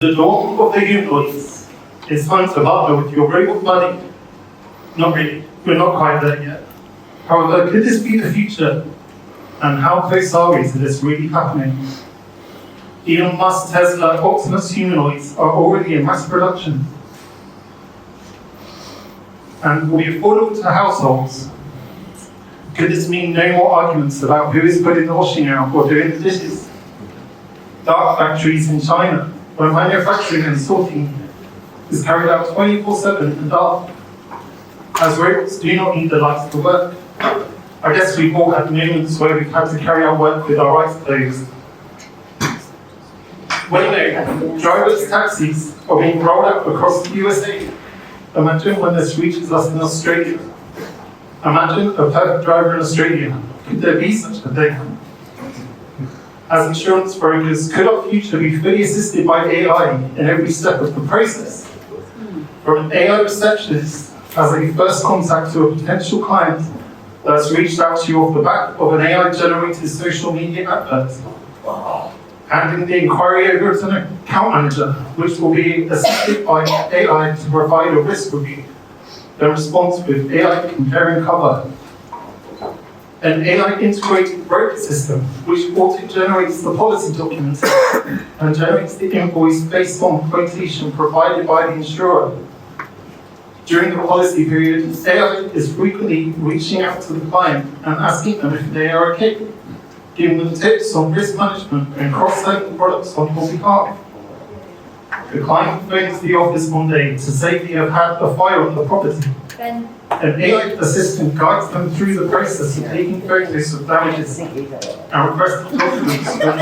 The dawn of the humanoids. It's time to partner with your robot buddy. Not really. We're not quite there yet. However, could this be the future? And how close are we to this really happening? Elon Musk, Tesla, Optimus humanoids are already in mass production and will be affordable to households. Could this mean no more arguments about who is putting the washing out or doing the dishes? Dark factories in China, where manufacturing and sorting is carried out 24/7 in the dark, as robots do not need the lights to work. I guess we've all had moments where we've had to carry our work with our eyes closed. Well, no, driverless taxis are being rolled out across the USA. Imagine when this reaches us in Australia. Imagine a perfect driver in Australia. Could there be such a thing? As insurance brokers, could our future be fully assisted by AI in every step of the process? From an AI receptionist as a first contact to a potential client that's reached out to you off the back of an AI-generated social media advert, handing the inquiry over to an account manager, which will be assisted by AI to provide a risk review, then response with AI comparing cover, an AI-integrated broker system, which auto-generates the policy documents and generates the invoice based on quotation provided by the insurer. During the policy period, AI is frequently reaching out to the client and asking them if they are okay, giving them tips on risk management and cross-selling products on your behalf. The client phones the office one day to say they have had a fire on the property. An AI assistant guides them through the process of taking photos of damages and requesting documents from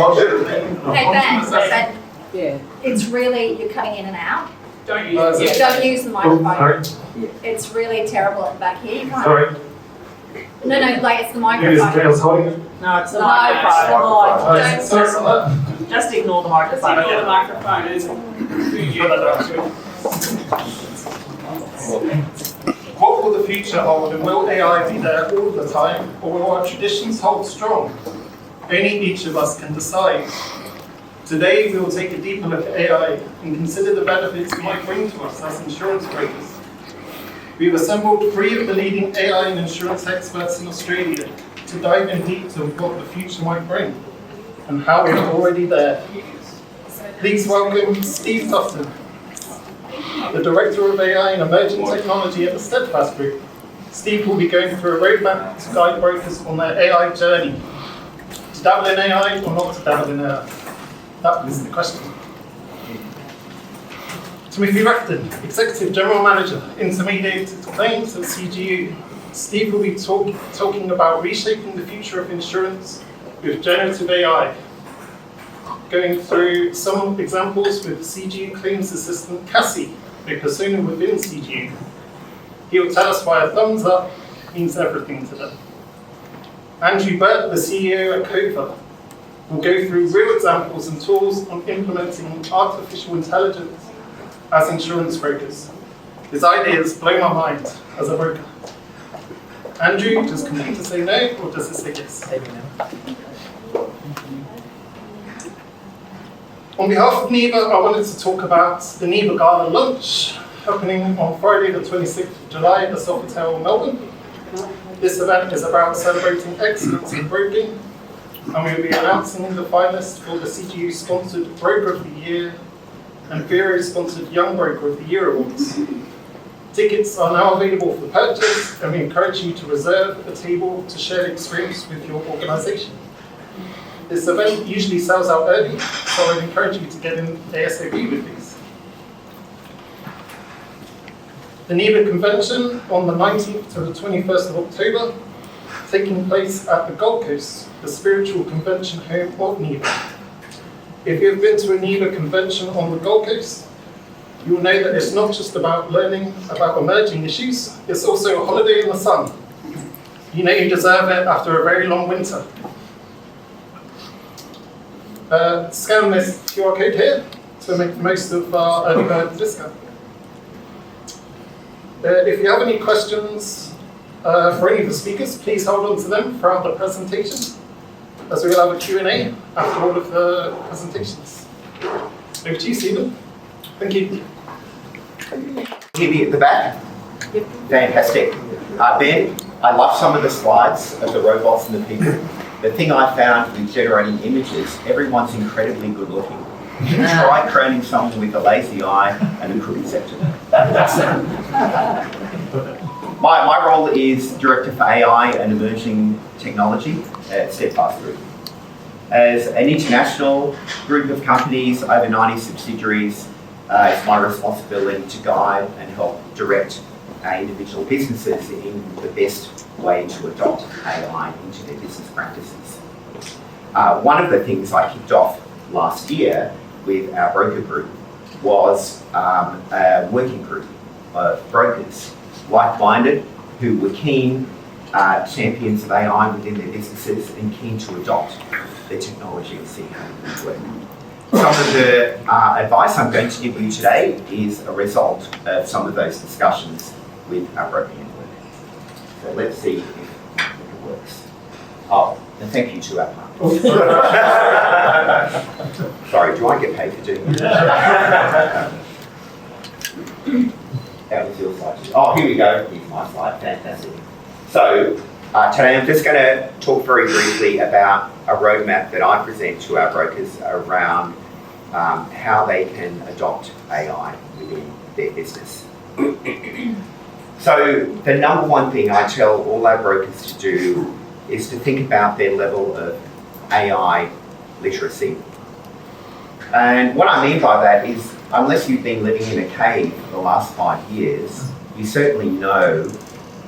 Ben, it's really, you're cutting in and out. Don't use Don't use the microphone. Sorry. It's really terrible at the back here. You can't. Sorry. No, like it's the Who is microphone. Tails holding it? No, it's the No, microphone. Don't- Sorry about that. Just ignore the microphone. Ignore the microphone. What will the future hold, and will AI be there all the time, or will our traditions hold strong? Only each of us can decide. Today, we will take a deeper look at AI and consider the benefits it might bring to us as insurance brokers. We've assembled 3 of the leading AI and insurance experts in Australia to dive in deep to what the future might bring and how we're already there. Please welcome Steve Tuften, the Director of AI and Emerging Technology at the Steadfast Group. Steve will be going through a roadmap to guide brokers on their AI journey. To dabble in AI or not to dabble in AI? That was the question. Timothy Rafton, Executive General Manager, Intermediate Claims at CGU. Steve will be talking about reshaping the future of insurance with generative AI. Going through some examples with CGU Claims Assistant Cassie, a persona within CGU. He will tell us why a thumbs up means everything to them. Andrew Birt, the CEO at Cova, will go through real examples and tools on implementing artificial intelligence as insurance brokers. His ideas blow my mind as a broker. Andrew, does computer say no, or does it say yes? On behalf of NEBA, I wanted to talk about the NEBA Gala lunch happening on Friday the 26th of July at the Sofitel, Melbourne. This event is about celebrating excellence in broking, and we will be announcing the finalists for the CGU-sponsored Broker of the Year and Vero-sponsored Young Broker of the Year awards. Tickets are now available for purchase, and we encourage you to reserve a table to share the experience with your organisation. This event usually sells out early, so I would encourage you to get in ASAP with these. The NEBA convention on the 19th to the 21st of October, taking place at the Gold Coast, the spiritual convention home of NEBA. If you've been to a NEBA convention on the Gold Coast, you will know that it's not just about learning about emerging issues, it's also a holiday in the sun. You know you deserve it after a very long winter. Scan this QR code here to make the most of our early bird discount. If you have any questions for any of the speakers, please hold on to them throughout the presentation, as we will have a Q&A after all of the presentations. Over to you, Stephen. Thank you. Maybe at the back. Fantastic. Ben, I love some of the slides of the robots and the people. The thing I found with generating images, everyone's incredibly good looking. You can try creating someone with a lazy eye and a crooked septum. My role is Director for AI and Emerging Technology at Steadfast Group. As an international group of companies, over 90 subsidiaries, it's my responsibility to guide and help direct individual businesses in the best way to adopt AI into their business practices. One of the things I kicked off last year with our broker group was a working group of brokers, like-minded, who were keen champions of AI within their businesses and keen to adopt the technology and see how it would work. Some of the advice I'm going to give you today is a result of some of those discussions with our broker network. So let's see if it works. Oh, and thank you to our partners. Sorry, do I get paid for doing that? That was your slide. Oh, here we go. Here's my slide. Fantastic. So today I'm just going to talk very briefly about a roadmap that I present to our brokers around how they can adopt AI within their business. So the number one thing I tell all our brokers to do is to think about their level of AI literacy. And what I mean by that is, unless you've been living in a cave for the last 5 years, you certainly know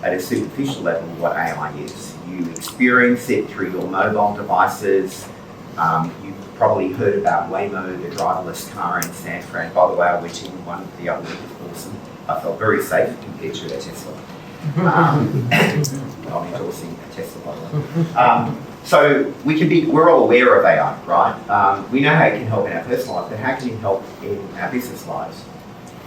at a superficial level what AI is. You experience it through your mobile devices. You've probably heard about Waymo, the driverless car in San Fran. By the way, I went in one the other week. It was awesome. I felt very safe compared to a Tesla. I'm endorsing a Tesla, by the way. So we're all aware of AI, right? We know how it can help in our personal life, but how can it help in our business lives?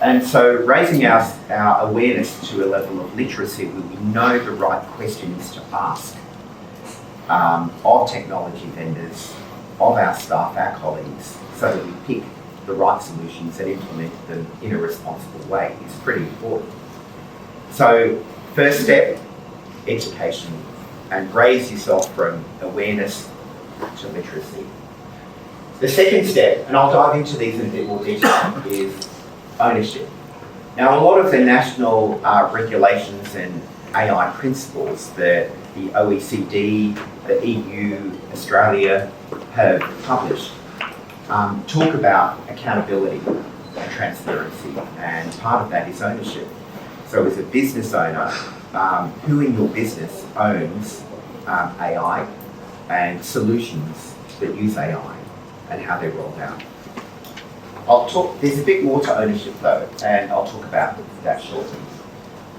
And so raising our awareness to a level of literacy where we know the right questions to ask of technology vendors, of our staff, our colleagues, so that we pick the right solutions and implement them in a responsible way is pretty important. So first step, education, and raise yourself from awareness to literacy. The second step, and I'll dive into these in a bit more detail, is ownership. Now, a lot of the national regulations and AI principles that the OECD, the EU, Australia have published talk about accountability and transparency, and part of that is ownership. So as a business owner, who in your business owns AI and solutions that use AI and how they're rolled out? There's a bit more to ownership though, and I'll talk about that shortly.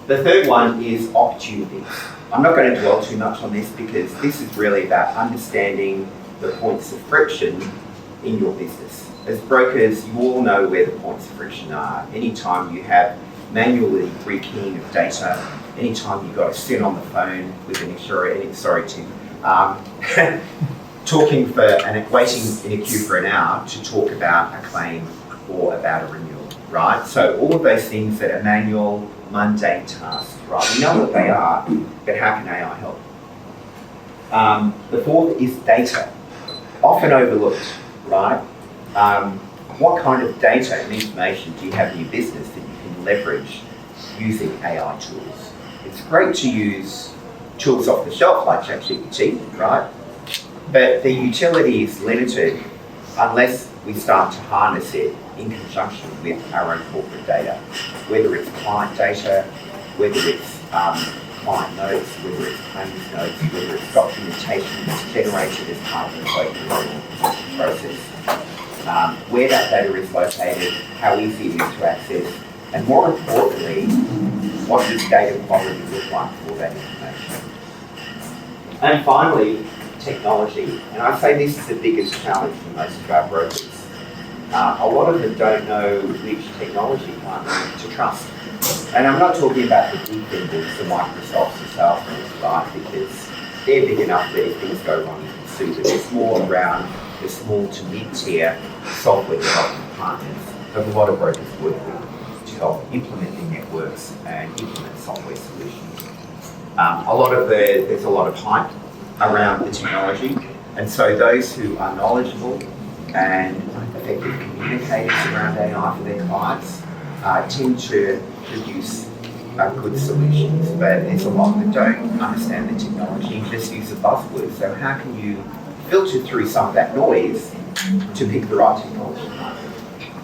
The third one is opportunities. I'm not going to dwell too much on this because this is really about understanding the points of friction in your business. As brokers, you all know where the points of friction are. Anytime you have manually rekeying of data, anytime you've got to sit on the phone with an insurer, talking for and waiting in a queue for an hour to talk about a claim or about a renewal, right? So all of those things that are manual, mundane tasks, right? We know what they are, but how can AI help? The fourth is data, often overlooked, right? What kind of data and information do you have in your business that you can leverage using AI tools? It's great to use tools off the shelf like ChatGPT, right? But the utility is limited unless we start to harness it in conjunction with our own corporate data, whether it's client data, whether it's client notes, whether it's claims notes, whether it's documentation that's generated as part of the quote process, where that data is located, how easy it is to access, and more importantly, what does data quality look like for that information? And finally, technology. And I say this is the biggest challenge for most of our brokers. A lot of them don't know which technology partner to trust. And I'm not talking about the big vendors, the Microsofts, the Salesforce, right? Because they're big enough that if things go wrong, you can sue them. It's more around the small to mid-tier software development partners that a lot of brokers work with to help implement their networks and implement software solutions. There's a lot of hype around the technology, and so those who are knowledgeable and effective communicators around AI for their clients tend to produce good solutions, but there's a lot that don't understand the technology and just use the buzzwords. So how can you filter through some of that noise to pick the right technology?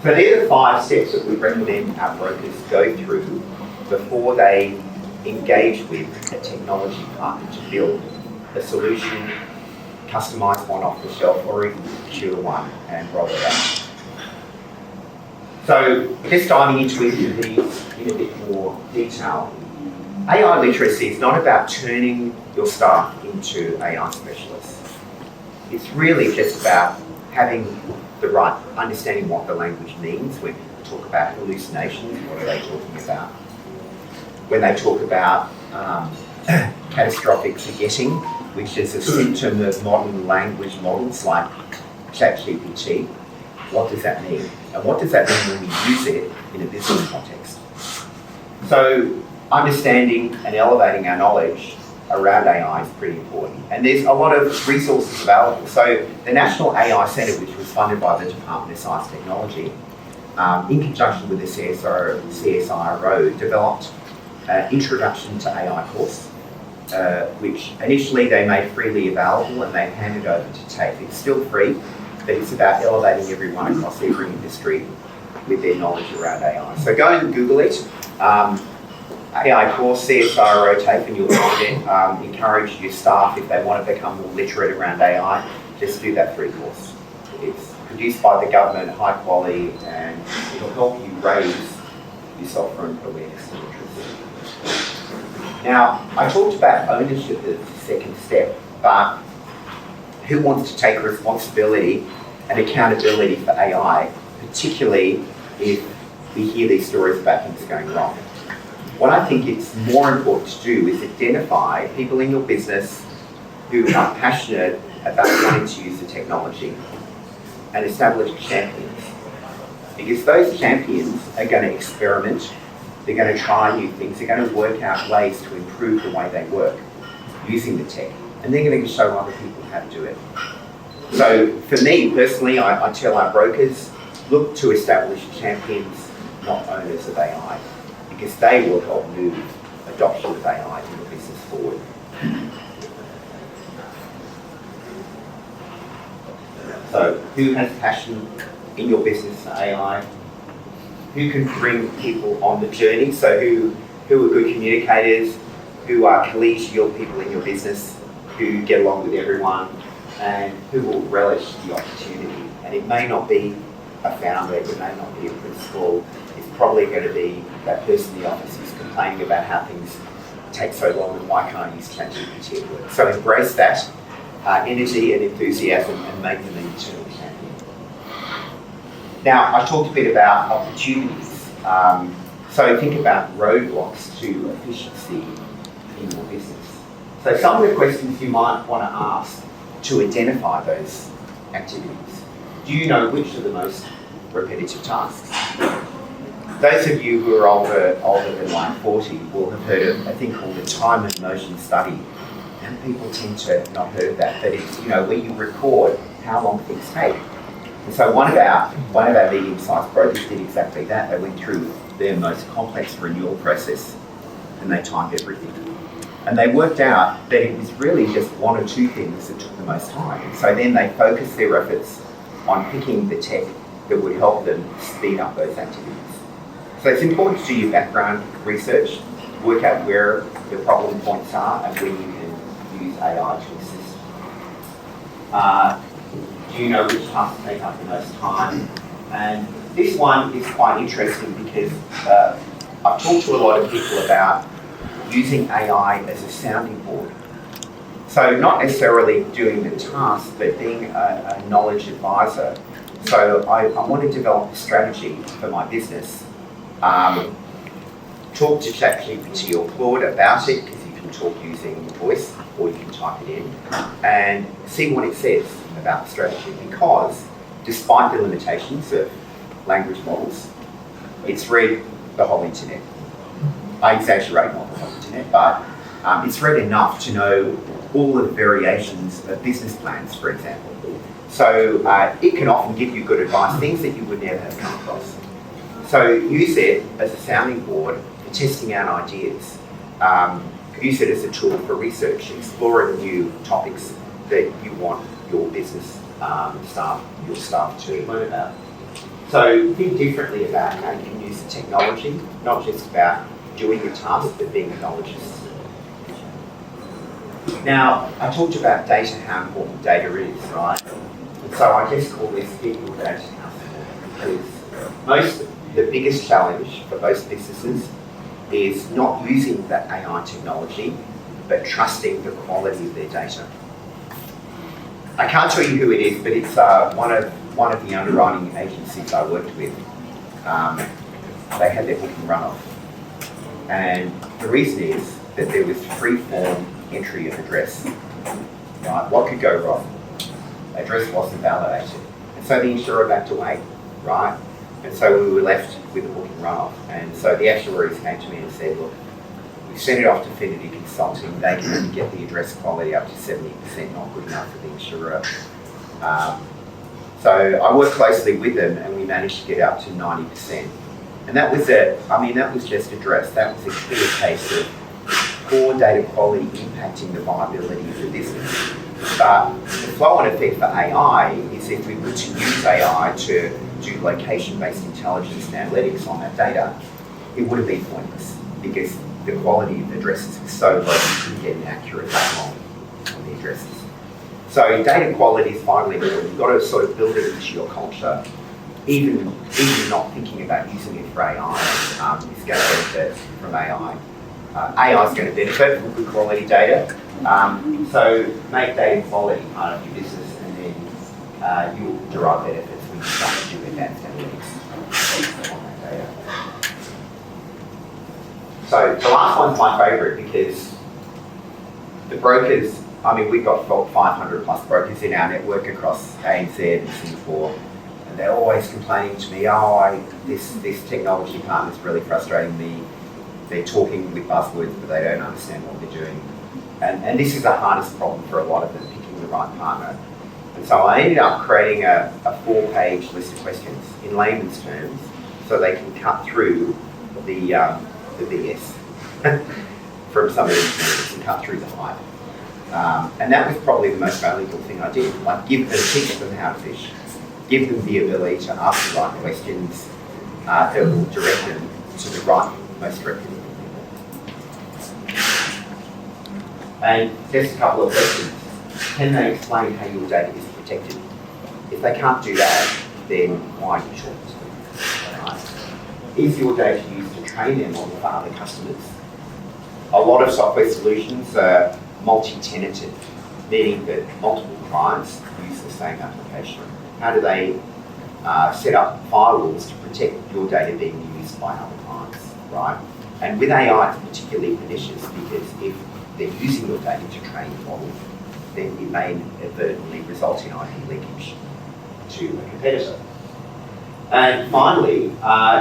So they're the 5 steps that we recommend our brokers go through before they engage with a technology partner to build a solution, customise one off the shelf, or even procure one and roll it out. So just diving into these in a bit more detail, AI literacy is not about turning your staff into AI specialists. It's really just about having the right understanding what the language means. When people talk about hallucinations, what are they talking about? When they talk about catastrophic forgetting, which is a symptom of modern language models like ChatGPT, what does that mean? And what does that mean when we use it in a business context? So understanding and elevating our knowledge around AI is pretty important. And there's a lot of resources available. So the National AI Centre, which was funded by the Department of Science and Technology, in conjunction with the CSIRO, developed an Introduction to AI course, which initially they made freely available and they handed over to TAFE. It's still free, but it's about elevating everyone across every industry with their knowledge around AI. So go and Google it. AI course, CSIRO TAFE, and you'll find it. Encourage your staff, if they want to become more literate around AI, just do that free course. It's produced by the government, high quality, and it'll help you raise your software awareness and literacy. Now, I talked about ownership as the second step, but who wants to take responsibility and accountability for AI, particularly if we hear these stories about things going wrong? What I think it's more important to do is identify people in your business who are passionate about wanting to use the technology and establish champions. Because those champions are going to experiment, they're going to try new things, they're going to work out ways to improve the way they work using the tech, and they're going to show other people how to do it. So for me personally, I tell our brokers, look to establish champions, not owners of AI, because they will help move adoption of AI in the business forward. So who has passion in your business for AI? Who can bring people on the journey? So who are good communicators, who are collegial people in your business, who get along with everyone, and who will relish the opportunity. And it may not be a founder, it may not be a principal, it's probably going to be that person in the office who's complaining about how things take so long and why can't I use ChatGPT at work. So embrace that energy and enthusiasm and make them an internal champion. Now, I talked a bit about opportunities. So think about roadblocks to efficiency in your business. So some of the questions you might want to ask to identify those activities. Do you know which are the most repetitive tasks? Those of you who are older than like 40 will have heard of a thing called the time and motion study. And people tend to not heard of that, but it's, where you record how long things take. And so one of our medium-sized brokers did exactly that. They went through their most complex renewal process and they timed everything. And they worked out that it was really just one or two things that took the most time. And so then they focused their efforts on picking the tech that would help them speed up those activities. So it's important to do your background research, work out where the problem points are and when you can use AI to assist. Do you know which tasks take up the most time? And this one is quite interesting because I've talked to a lot of people about using AI as a sounding board. So not necessarily doing the task, but being a knowledge advisor. So I want to develop a strategy for my business. Talk to ChatGPT or Claude about it, because you can talk using voice or you can type it in, and see what it says about the strategy. Because despite the limitations of language models. It's read the whole internet. I exaggerate, not the whole internet, but it's read enough to know all the variations of business plans, for example. So it can often give you good advice, things that you would never have come across. So use it as a sounding board for testing out ideas. Use it as a tool for research, exploring new topics that you want your business staff to learn about. So think differently about how you can use the technology, not just about doing your task, but being a knowledgeist. Now, I talked about data, how important data is, right? And so I just call this equal data house, because the biggest challenge for most businesses is not using that AI technology, but trusting the quality of their data. I can't tell you who it is, but it's one of the underwriting agencies I worked with. They had their booking runoff. And the reason is that there was free-form entry of address. Right? What could go wrong? Address wasn't validated. And so the insurer backed away, right? And so we were left with a booking runoff. And so the actuaries came to me and said, look, we sent it off to Affinity Consulting. They can only get the address quality up to 70%, not good enough for the insurer. So I worked closely with them and we managed to get up to 90%. And that was that was just address. That was a clear case of poor data quality impacting the viability of the business. But the flow-on effect for AI is if we were to use AI to do location-based intelligence and analytics on that data, it would have been pointless because the quality of the addresses was so low you couldn't get an accurate data on the addresses. So data quality is vitally important. You've got to sort of build it into your culture. Even not thinking about using it for AI is going to benefit from AI. AI is going to benefit from good quality data. So make data quality part of your business and then you'll derive benefits when you start to do advanced analytics on that data. So the last one's my favourite because the brokers, we've got 500 plus brokers in our network across ANZ and Singapore, and they're always complaining to me, this technology partner's really frustrating me. They're talking with buzzwords, but they don't understand what they're doing. And this is the hardest problem for a lot of them, picking the right partner. And so I ended up creating a 4-page list of questions in layman's terms so they can cut through the BS from some of these candidates and cut through the hype. And that was probably the most valuable thing I did. Like teach them how to fish. Give them the ability to ask the right questions that will direct them to the right, most reputable people. And just a couple of questions. Can they explain how your data is protected? If they can't do that, then why are you talking to them? Right? Is your data used to train them on for other customers? A lot of software solutions are multi-tenanted, meaning that multiple clients use the same application. How do they set up firewalls to protect your data being used by other clients, right? And with AI, it's particularly pernicious because if they're using your data to train models, then it may inadvertently result in IP leakage to a competitor. And finally,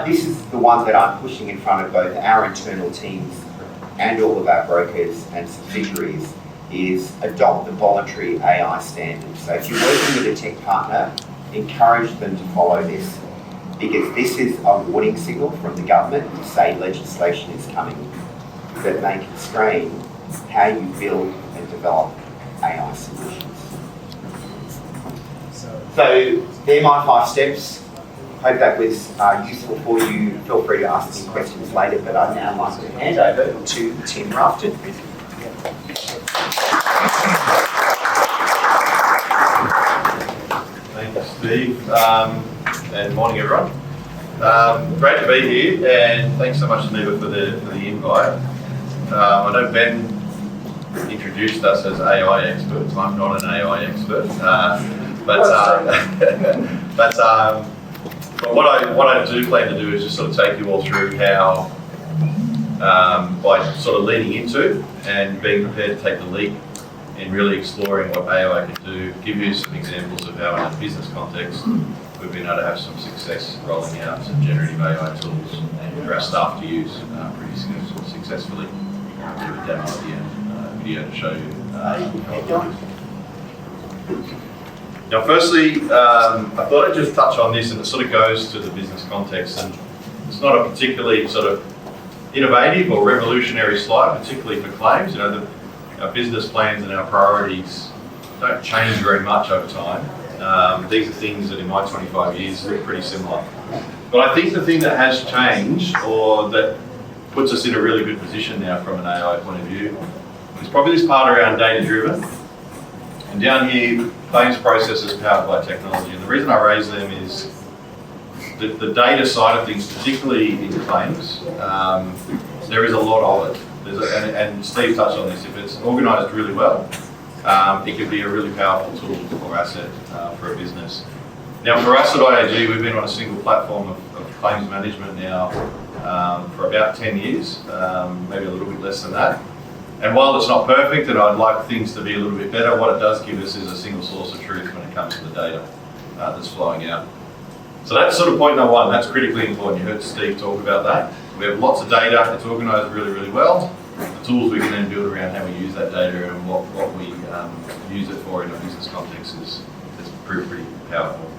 this is the one that I'm pushing in front of both our internal teams and all of our brokers and subsidiaries, is adopt the voluntary AI standards. So if you're working with a tech partner, encourage them to follow this, because this is a warning signal from the government to say legislation is coming that may constrain how you build and develop AI solutions. So they're my 5 steps. Hope that was useful for you. Feel free to ask me questions later, but I'd now like to hand over to Tim Rafton. Thank you, Steve, and morning everyone. Great to be here, and thanks so much, Neva, for the invite. I know Ben introduced us as AI experts. I'm not an AI expert, but what I do plan to do is just sort of take you all through how, by sort of leading into and being prepared to take the leap in really exploring what AI can do, give you some examples of how in a business context we've been able to have some success rolling out some generative AI tools for our staff to use pretty successfully. I'll give a demo at the end, video to show you. Now, firstly, I thought I'd just touch on this, and it sort of goes to the business context, and it's not a particularly sort of innovative or revolutionary slide, particularly for claims. You know, our business plans and our priorities don't change very much over time. These are things that in my 25 years look pretty similar. But I think the thing that has changed, or that puts us in a really good position now from an AI point of view, is probably this part around data-driven. And down here, claims processes powered by technology. And the reason I raise them is the data side of things, particularly in claims, there is a lot of it. And Steve touched on this, if it's organised really well, it can be a really powerful tool or asset for a business. Now for us at IAG, we've been on a single platform of claims management now for about 10 years, maybe a little bit less than that. And while it's not perfect and I'd like things to be a little bit better, what it does give us is a single source of truth when it comes to the data that's flowing out. So that's sort of point number one, that's critically important. You heard Steve talk about that. We have lots of data, it's organised really, really well. The tools we can then build around how we use that data and what we use it for in a business context is pretty powerful.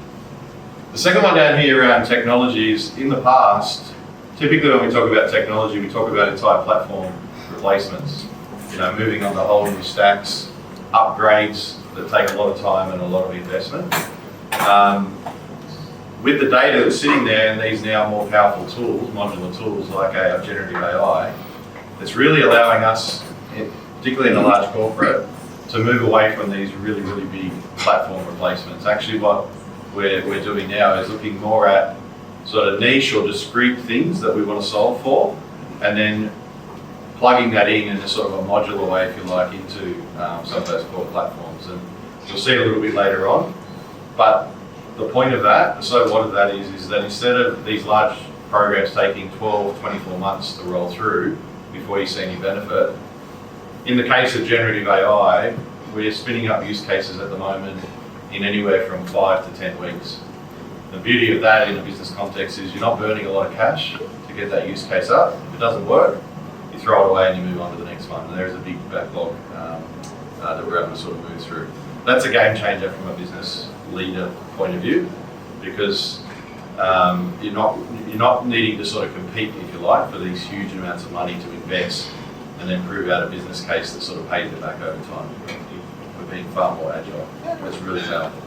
The second one down here around technology is, in the past, typically when we talk about technology, we talk about entire platform replacements. You know, moving on to whole new stacks, upgrades that take a lot of time and a lot of investment. With the data that's sitting there and these now more powerful tools, modular tools like our generative AI, it's really allowing us, particularly in a large corporate, to move away from these really, really big platform replacements. Actually, what we're doing now is looking more at sort of niche or discrete things that we want to solve for, and then plugging that in a sort of a modular way, if you like, into some of those core platforms. And you'll see a little bit later on. But the point of that, so what of that is that instead of these large programs taking 12, 24 months to roll through before you see any benefit, in the case of generative AI, we're spinning up use cases at the moment in anywhere from 5 to 10 weeks. The beauty of that in a business context is you're not burning a lot of cash to get that use case up. If it doesn't work, you throw it away and you move on to the next one. And there's a big backlog that we're able to sort of move through. That's a game changer from a business leader point of view, because you're not needing to sort of compete, if you like, for these huge amounts of money to invest and then prove out a business case that sort of pays it back over time. We're being far more agile. It's really powerful.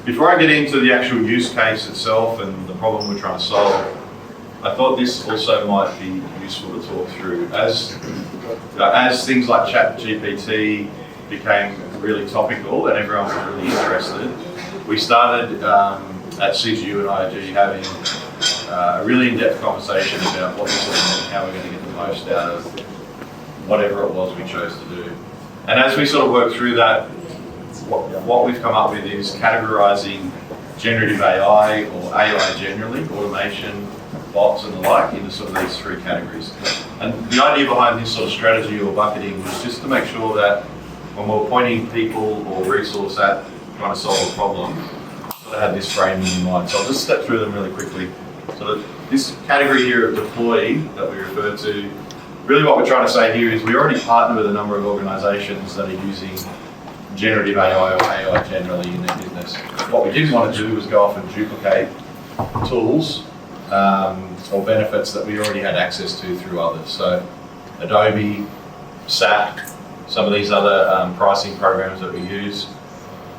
Before I get into the actual use case itself and the problem we're trying to solve, I thought this also might be useful to talk through. As things like ChatGPT became really topical and everyone was really interested, we started at CGU and IAG having a really in-depth conversation about what this all meant and how we're going to get the most out of whatever it was we chose to do. And as we sort of work through that, what we've come up with is categorising generative AI or AI generally, automation, bots and the like, into sort of these three categories. And the idea behind this sort of strategy or bucketing was just to make sure that when we're pointing people or resource at trying to solve a problem, sort of had this framing in mind. So I'll just step through them really quickly. So this category here of deploy that we refer to, really what we're trying to say here is we already partner with a number of organisations that are using generative AI or AI generally in their business. What we didn't want to do was go off and duplicate tools or benefits that we already had access to through others. So Adobe, SAP, some of these other pricing programs that we use.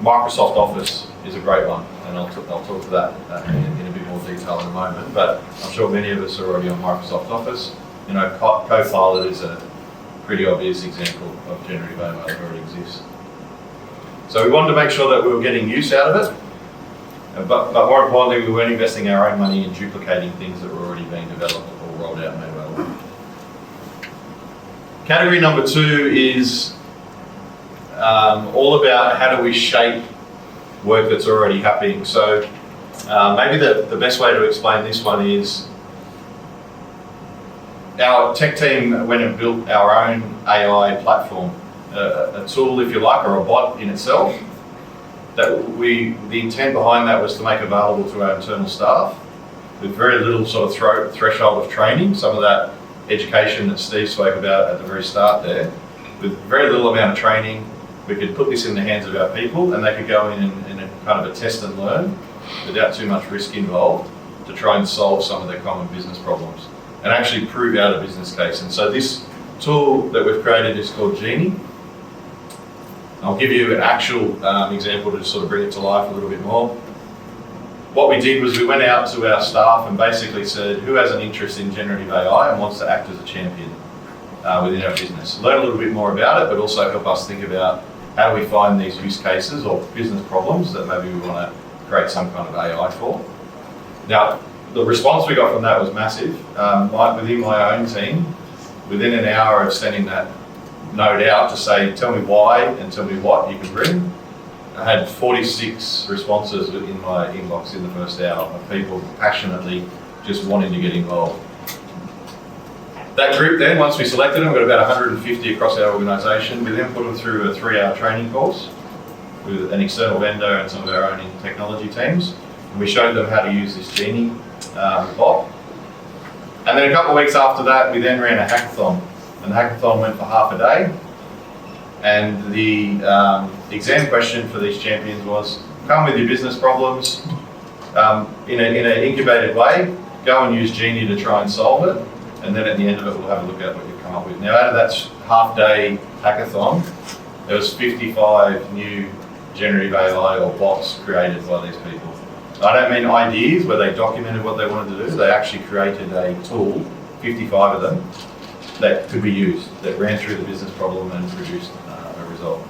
Microsoft Office is a great one, and I'll talk to that in a bit more detail in a moment, but I'm sure many of us are already on Microsoft Office. You know, Copilot is a pretty obvious example of generative AI that already exists. So we wanted to make sure that we were getting use out of it, but more importantly, we weren't investing our own money in duplicating things that were already being developed or rolled out and made available. Category number 2 is all about how do we shape work that's already happening. So maybe the best way to explain this one is our tech team went and built our own AI platform, a tool, if you like, or a bot in itself, the intent behind that was to make available to our internal staff with very little sort of threshold of training. Some of that education that Steve spoke about at the very start there, with very little amount of training, we could put this in the hands of our people and they could go in a kind of a test and learn without too much risk involved to try and solve some of their common business problems and actually prove out a business case. And so this tool that we've created is called Genie. I'll give you an actual example to sort of bring it to life a little bit more. What we did was we went out to our staff and basically said, who has an interest in generative AI and wants to act as a champion within our business? Learn a little bit more about it, but also help us think about how do we find these use cases or business problems that maybe we want to create some kind of AI for. Now, the response we got from that was massive. Within my own team, within an hour of sending that note out to say, tell me why and tell me what you can bring, I had 46 responses in my inbox in the first hour of people passionately just wanting to get involved. That group then, once we selected them, we got about 150 across our organisation. We then put them through a 3-hour training course with an external vendor and some of our own technology teams. And we showed them how to use this Genie bot. And then a couple of weeks after that, we then ran a hackathon. And the hackathon went for half a day. And the exam question for these champions was, come with your business problems in an incubated way, go and use Genie to try and solve it. And then at the end of it, we'll have a look at what you've come up with. Now, out of that half-day hackathon, there was 55 new generative AI or bots created by these people. I don't mean ideas where they documented what they wanted to do. They actually created a tool, 55 of them, that could be used, that ran through the business problem and produced a result.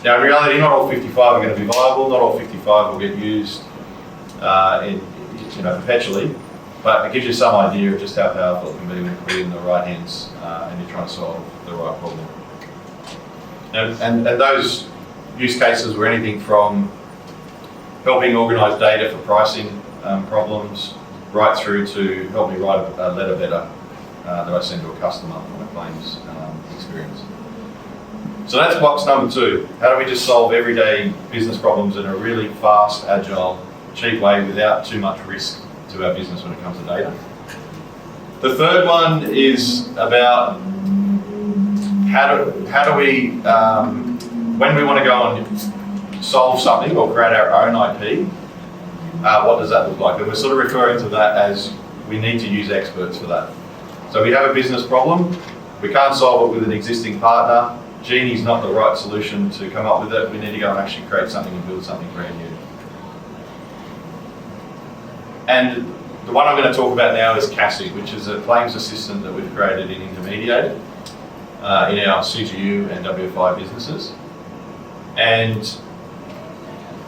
Now, in reality, not all 55 are going to be viable. Not all 55 will get used perpetually. But it gives you some idea of just how powerful it can be when you put it in the right hands and you're trying to solve the right problem. And those use cases were anything from helping organise data for pricing problems, right through to help me write a letter better that I send to a customer on a claims experience. So that's box number 2. How do we just solve everyday business problems in a really fast, agile, cheap way without too much risk to our business when it comes to data? The third one is about how do we, when we want to go and solve something or create our own IP, what does that look like? And we're sort of referring to that as we need to use experts for that. So we have a business problem, we can't solve it with an existing partner, Genie's not the right solution to come up with it, we need to go and actually create something and build something brand new. And the one I'm going to talk about now is Cassie, which is a claims assistant that we've created in Intermediated in our CGU and WFI businesses. And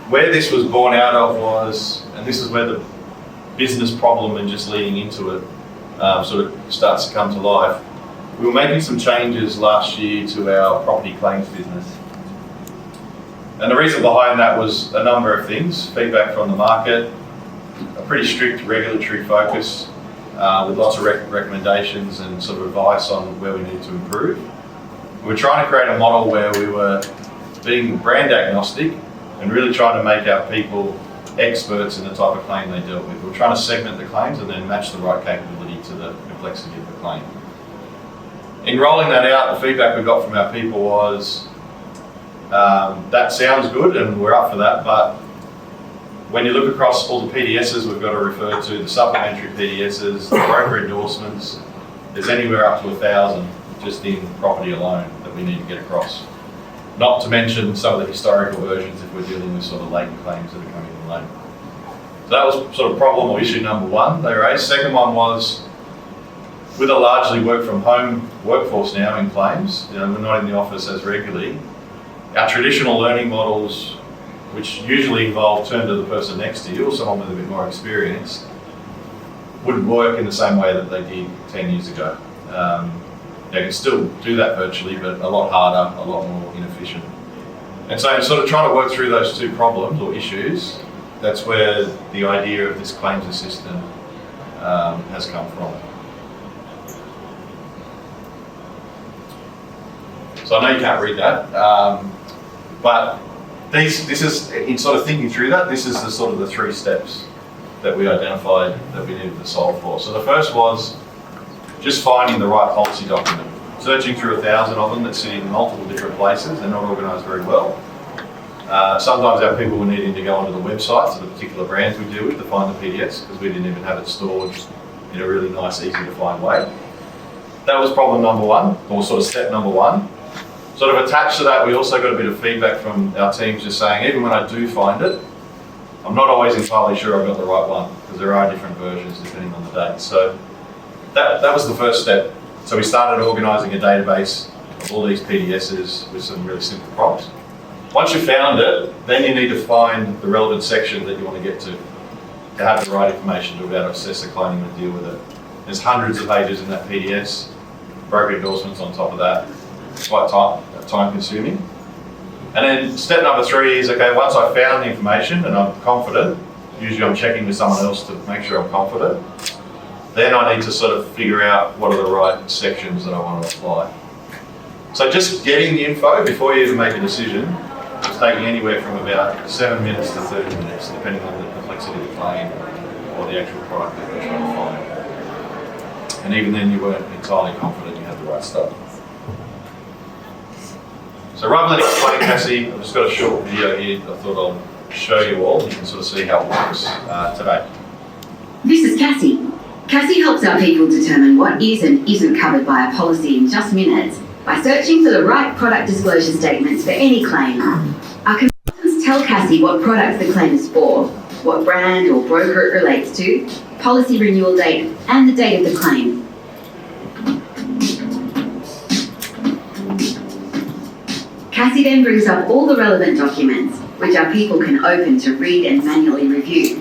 where this was born out of was, and this is where the business problem and just leading into it sort of starts to come to life. We were making some changes last year to our property claims business. And the reason behind that was a number of things: feedback from the market, a pretty strict regulatory focus with lots of recommendations and sort of advice on where we need to improve. We were trying to create a model where we were being brand agnostic and really trying to make our people experts in the type of claim they dealt with. We were trying to segment the claims and then match the right capability to the complexity of the claim. In rolling that out, the feedback we got from our people was, that sounds good and we're up for that, but when you look across all the PDSs we've got to refer to, the supplementary PDSs, the broker endorsements, there's anywhere up to 1,000 just in property alone that we need to get across. Not to mention some of the historical versions if we're dealing with sort of latent claims that are coming in late. So that was sort of problem or issue number 1 they raised. Second one was, with a largely work from home workforce now in claims, we're not in the office as regularly, our traditional learning models, which usually involve turn to the person next to you or someone with a bit more experience, wouldn't work in the same way that they did 10 years ago. They can still do that virtually, but a lot harder, a lot more inefficient. And so sort of trying to work through those two problems or issues, that's where the idea of this claims assistant has come from. So I know you can't read that, but this is, in sort of thinking through that, this is the sort of the 3 steps that we identified that we needed to solve for. So the first was just finding the right policy document. Searching through 1,000 of them that sit in multiple different places, they're not organised very well. Sometimes our people were needing to go onto the websites of the particular brands we deal with to find the PDFs because we didn't even have it stored in a really nice, easy to find way. That was problem number 1, or sort of step number 1. Sort of attached to that, we also got a bit of feedback from our teams just saying, even when I do find it, I'm not always entirely sure I've got the right one because there are different versions depending on the date. So that was the first step. So we started organising a database of all these PDSs with some really simple prompts. Once you've found it, then you need to find the relevant section that you want to get to have the right information to be able to assess the claim and deal with it. There's hundreds of pages in that PDS, broker endorsements on top of that. It's quite time consuming. And then step number 3 is, okay, once I've found the information and I'm confident, usually I'm checking with someone else to make sure I'm confident, then I need to sort of figure out what are the right sections that I want to apply. So just getting the info before you even make a decision is taking anywhere from about 7 minutes to 30 minutes, depending on the complexity of the claim or the actual product that you're trying to find. And even then you weren't entirely confident you had the right stuff. So rather than explain Cassie, I've just got a short video here I thought I'll show you all. You can sort of see how it works today. This is Cassie. Cassie helps our people determine what is and isn't covered by a policy in just minutes by searching for the right product disclosure statements for any claim. Our consultants tell Cassie what product the claim is for, what brand or broker it relates to, policy renewal date, and the date of the claim. Cassie then brings up all the relevant documents, which our people can open to read and manually review.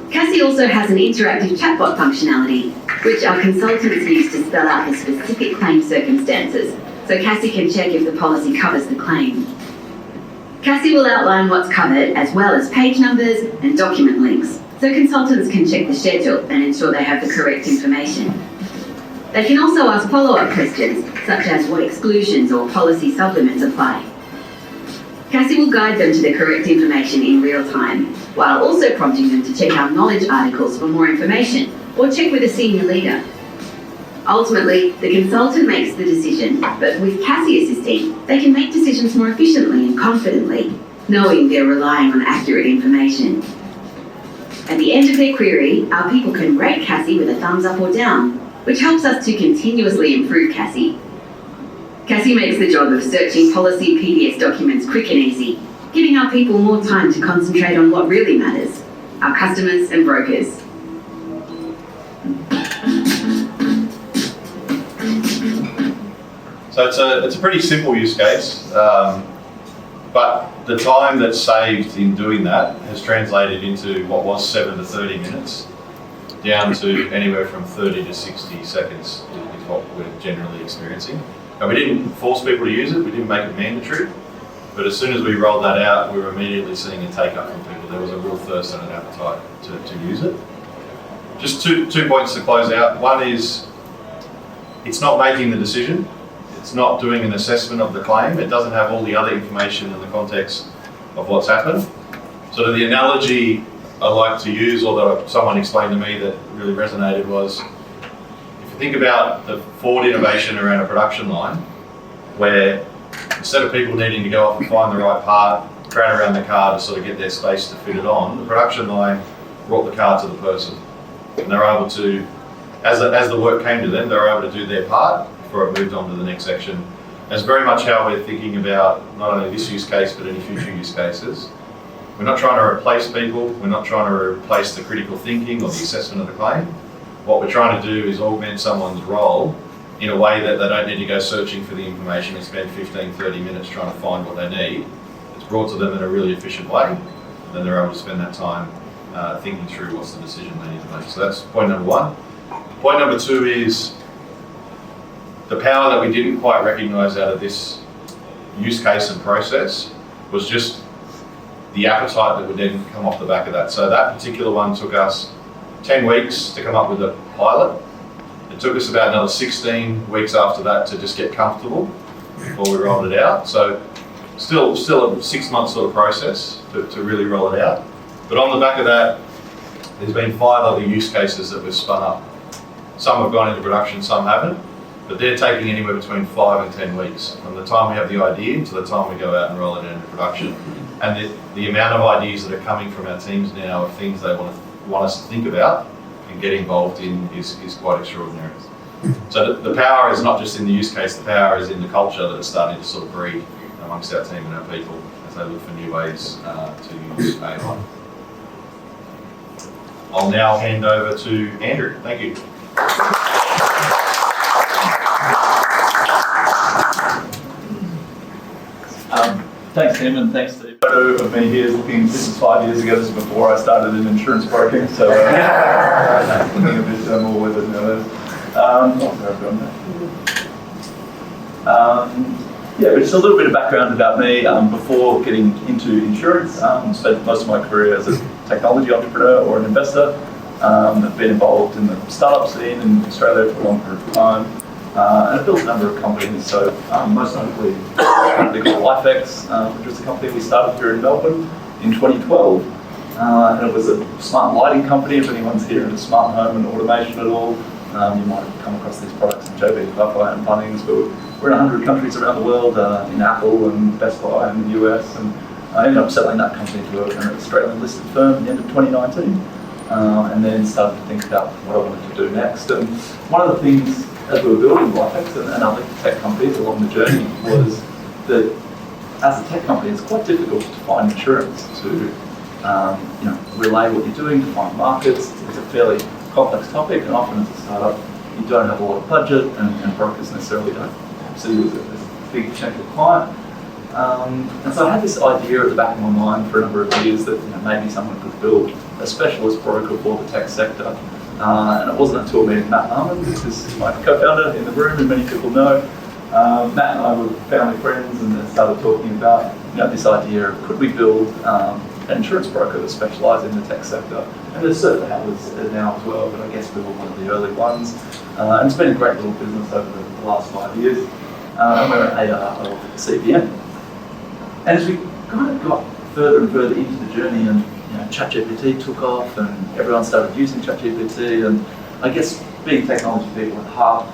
Cassie also has an interactive chatbot functionality, which our consultants use to spell out the specific claim circumstances, so Cassie can check if the policy covers the claim. Cassie will outline what's covered, as well as page numbers and document links, so consultants can check the schedule and ensure they have the correct information. They can also ask follow-up questions, such as what exclusions or policy supplements apply. Cassie will guide them to the correct information in real time, while also prompting them to check our knowledge articles for more information, or check with a senior leader. Ultimately, the consultant makes the decision, but with Cassie assisting, they can make decisions more efficiently and confidently, knowing they're relying on accurate information. At the end of their query, our people can rate Cassie with a thumbs up or down, which helps us to continuously improve Cassie. Cassie makes the job of searching policy PDS documents quick and easy, giving our people more time to concentrate on what really matters, our customers and brokers. So it's a pretty simple use case, but the time that's saved in doing that has translated into what was 7 to 30 minutes, down to anywhere from 30 to 60 seconds is what we're generally experiencing. And we didn't force people to use it, we didn't make it mandatory, but as soon as we rolled that out, we were immediately seeing a take-up from people. There was a real thirst and an appetite to use it. Just two points to close out. One is, it's not making the decision, it's not doing an assessment of the claim, it doesn't have all the other information in the context of what's happened. Sort of the analogy I like to use, or that someone explained to me that really resonated, was if you think about the forward innovation around a production line, where instead of people needing to go off and find the right part, crowd around the car to sort of get their space to fit it on, the production line brought the car to the person. And they're able to, as the work came to them, they were able to do their part before it moved on to the next section. That's very much how we're thinking about not only this use case, but any future use cases. We're not trying to replace people, we're not trying to replace the critical thinking or the assessment of the claim. What we're trying to do is augment someone's role in a way that they don't need to go searching for the information and spend 15, 30 minutes trying to find what they need. It's brought to them in a really efficient way, then they're able to spend that time thinking through what's the decision they need to make. So that's point number 1. Point number 2 is the power that we didn't quite recognise out of this use case and process was just the appetite that would then come off the back of that. So that particular one took us 10 weeks to come up with a pilot. It took us about another 16 weeks after that to just get comfortable. before we rolled it out. So still a 6 month sort of process to really roll it out. But on the back of that, there's been 5 other use cases that we've spun up. Some have gone into production, some haven't, but they're taking anywhere between 5 and 10 weeks from the time we have the idea to the time we go out and roll it into production. And the amount of ideas that are coming from our teams now of things they want us to think about and get involved in is quite extraordinary. So the power is not just in the use case, the power is in the culture that is starting to sort of breed amongst our team and our people as they look for new ways to use AI. I'll now hand over to Andrew. Thank you. Thanks, Tim, and thanks to photo of me here looking, this is 5 years ago, this is before I started in insurance broking, so looking a bit more with it now. Yeah, but just a little bit of background about me. Before getting into insurance, spent most of my career as a technology entrepreneur or an investor. I've been involved in the startup scene in Australia for a long period of time. And I've built a number of companies, so most notably a company called LifeX, which was a company we started here in Melbourne in 2012. And it was a smart lighting company. If anyone's here into smart home and automation at all, you might have come across these products in JB Hi-Fi and Bunnings, but we're in 100 countries around the world, in Apple and Best Buy in the US, and I ended up selling that company to an Australian listed firm at the end of 2019, and then started to think about what I wanted to do next. And one of the things as we were building LifeX and other tech companies along the journey was that as a tech company, it's quite difficult to find insurance to relay what you're doing, to find markets. It's a fairly complex topic, and often as a startup, you don't have a lot of budget, and brokers necessarily don't see you as a big potential client. And so I had this idea at the back of my mind for a number of years that maybe someone could build a specialist broker for the tech sector. And it wasn't until meeting Matt Armand, who's my co-founder in the room, and many people know. Matt and I were family friends and then started talking about this idea of could we build an insurance broker that specialised in the tech sector. And there's certainly others now as well, but I guess we were one of the early ones. And it's been a great little business over the last 5 years. And we're an AR of CPM. And as we kind of got further and further into the journey, and ChatGPT took off and everyone started using ChatGPT, and I guess being technology people at heart,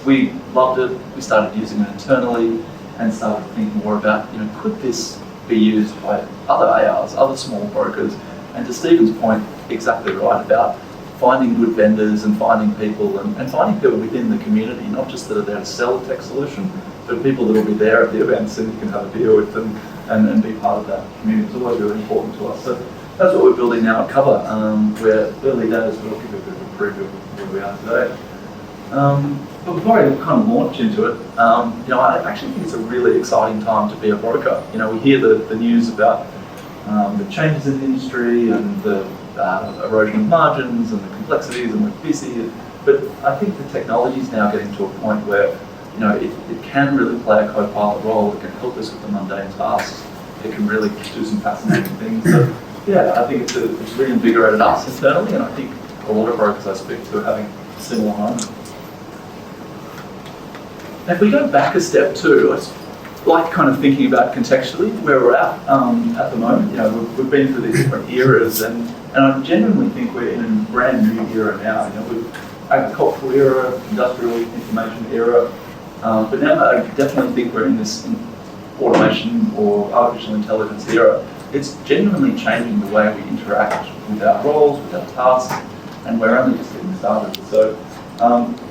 we loved it. We started using it internally and started thinking more about, could this be used by other ARs, other small brokers? And to Steven's point, exactly right about finding good vendors and finding people and finding people within the community, not just that are there to sell a tech solution, but people that will be there at the events and you can have a beer with them and be part of that community. It's always really important to us. So that's what we're building now at Cova. We're early days, but I'll give you a bit of a preview of where we are today. But before I kind of launch into it, I actually think it's a really exciting time to be a broker. We hear the news about the changes in the industry and the erosion of margins and the complexities, and we're busy. But I think the technology is now getting to a point where it can really play a co-pilot role. It can help us with the mundane tasks. It can really do some fascinating things. So yeah, I think it's reinvigorated us internally, and I think a lot of brokers I speak to are having a similar moment. If we go back a step too, I like kind of thinking about contextually where we're at the moment. We've been through these different eras, and I genuinely think we're in a brand new era now. We've agricultural era, industrial information era, but now I definitely think we're in this automation or artificial intelligence era. It's genuinely changing the way we interact with our roles, with our tasks, and we're only just getting started. So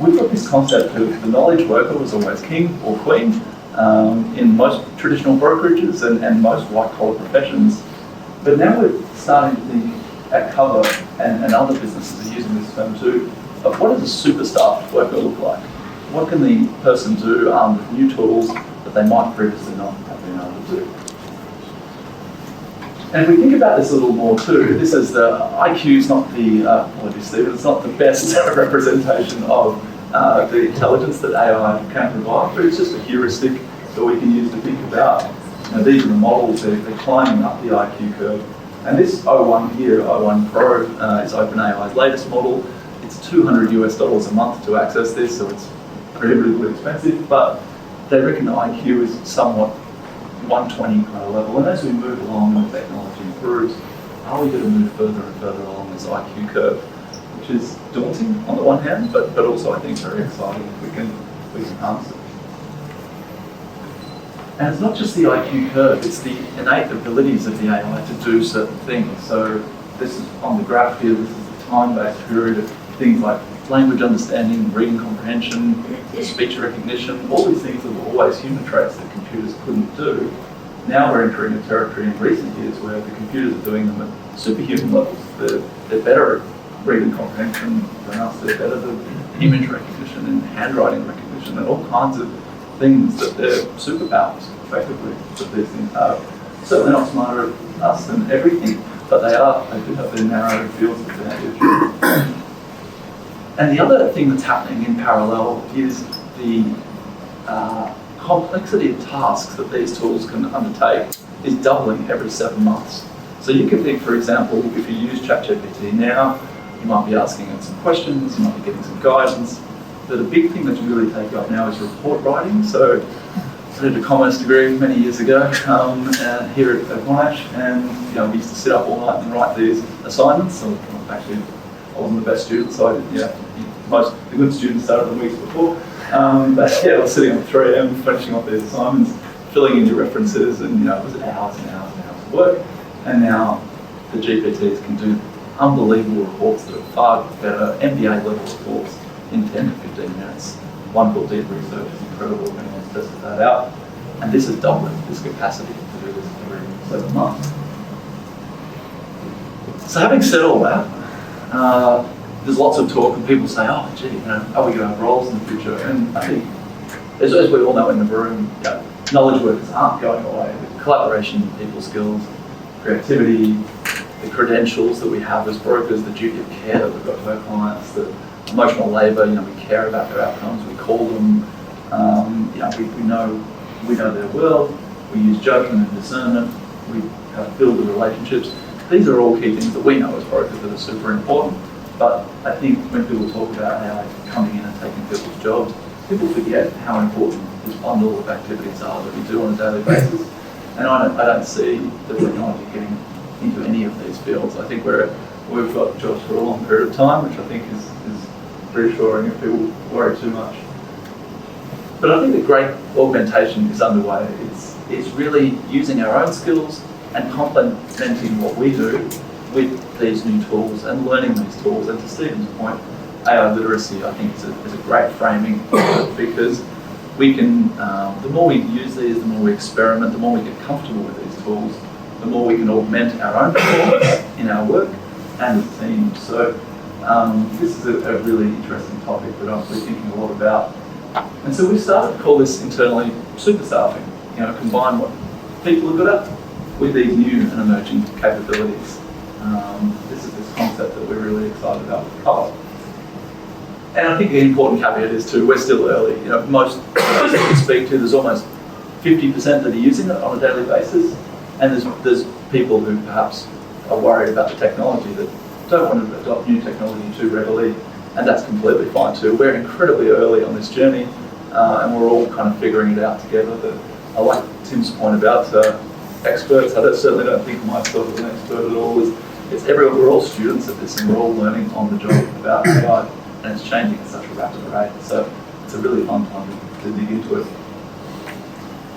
we've got this concept of the knowledge worker was always king or queen in most traditional brokerages and most white-collar professions. But now we're starting to think at Cova, and other businesses are using this term too, of what does a superstaffed worker look like? What can the person do with new tools that they might previously not have been able to do? And if we think about this a little more too, this is the IQ is not the, apologies Steve, it's not the best representation of the intelligence that AI can provide, but it's just a heuristic that we can use to think about. These are the models, they're climbing up the IQ curve. And this O1 here, O1 Pro, is OpenAI's latest model. It's $200 US a month to access this, so it's prohibitively expensive, but they reckon IQ is somewhat 120 kind of level, and as we move along and the technology improves, are we going to move further and further along this IQ curve, which is daunting on the one hand, but also I think very exciting if we can harness it. And it's not just the IQ curve, it's the innate abilities of the AI to do certain things. So this is on the graph here, this is the time-based period of things like language understanding, reading comprehension, speech recognition, all these things that were always human traits that computers couldn't do. Now we're entering a territory in recent years where the computers are doing them at superhuman levels. They're better at reading comprehension than us, they're better at image recognition and handwriting recognition and all kinds of things that they're superpowers, effectively, that these things are. Certainly not smarter than us than everything, but they do have their narrow fields of behaviour. And the other thing that's happening in parallel is the complexity of tasks that these tools can undertake is doubling every 7 months. So you can think, for example, if you use ChatGPT now, you might be asking it some questions, you might be getting some guidance. But a big thing that's really taken up now is report writing. So I did a commerce degree many years ago here at Monash, and we used to sit up all night and write these assignments. So actually, I wasn't the best student, so the good students started them weeks before. But I was sitting up at 3 AM, finishing off these assignments, filling in your references, and it was hours and hours and hours of work. And now the GPTs can do unbelievable reports that are far better, MBA level reports in 10 to 15 minutes. One called Deep Research is incredible if anyone's tested that out. And this is doubling this capacity to do this every 7 months. So having said all that, there's lots of talk and people say, oh gee, are we going to have roles in the future? And I think, as we all know in the room, knowledge workers aren't going away. The collaboration, people skills, creativity, the credentials that we have as brokers, the duty of care that we've got to our clients, the emotional labour, we care about their outcomes, we call them, we know their world, we use judgment and discernment, we build the relationships. These are all key things that we know as brokers that are super important. But I think when people talk about AI coming in and taking people's jobs, people forget how important this bundle of activities are that we do on a daily basis. And I don't see the technology getting into any of these fields. I think we've got jobs for a long period of time, which I think is reassuring if people worry too much. But I think the great augmentation is underway. It's really using our own skills and complementing what we do with these new tools and learning these tools. And to Steven's point, AI literacy, I think, is a great framing because we can, the more we use these, the more we experiment, the more we get comfortable with these tools, the more we can augment our own performance in our work and as a team. So this is a really interesting topic that I'm thinking a lot about. And so we started to call this internally super staffing, combine what people are good at with these new and emerging capabilities. This is this concept that we're really excited about with Cova. And I think the important caveat is too, we're still early. Most that we speak to, there's almost 50% that are using it on a daily basis, and there's people who perhaps are worried about the technology that don't want to adopt new technology too readily, and that's completely fine too. We're incredibly early on this journey, and we're all kind of figuring it out together. I like Tim's point about experts. I certainly don't think of myself as an expert at all. It's everyone, we're all students of this, and we're all learning on the job about AI, and it's changing at such a rapid rate. So it's a really fun time to dig into it.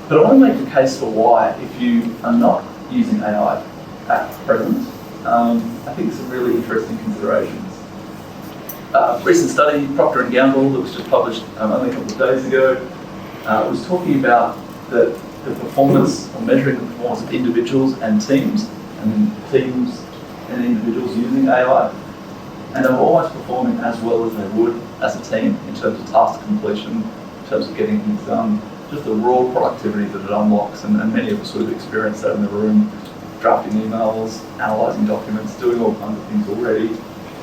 But I want to make the case for why, if you are not using AI at present, I think some really interesting considerations. Recent study, Procter & Gamble, that was just published only a couple of days ago, was talking about the performance, or measuring the performance of individuals and teams and individuals using AI. And they were almost performing as well as they would as a team in terms of task completion, in terms of getting things done, just the raw productivity that it unlocks, and many of us would have experienced that in the room, drafting emails, analysing documents, doing all kinds of things already.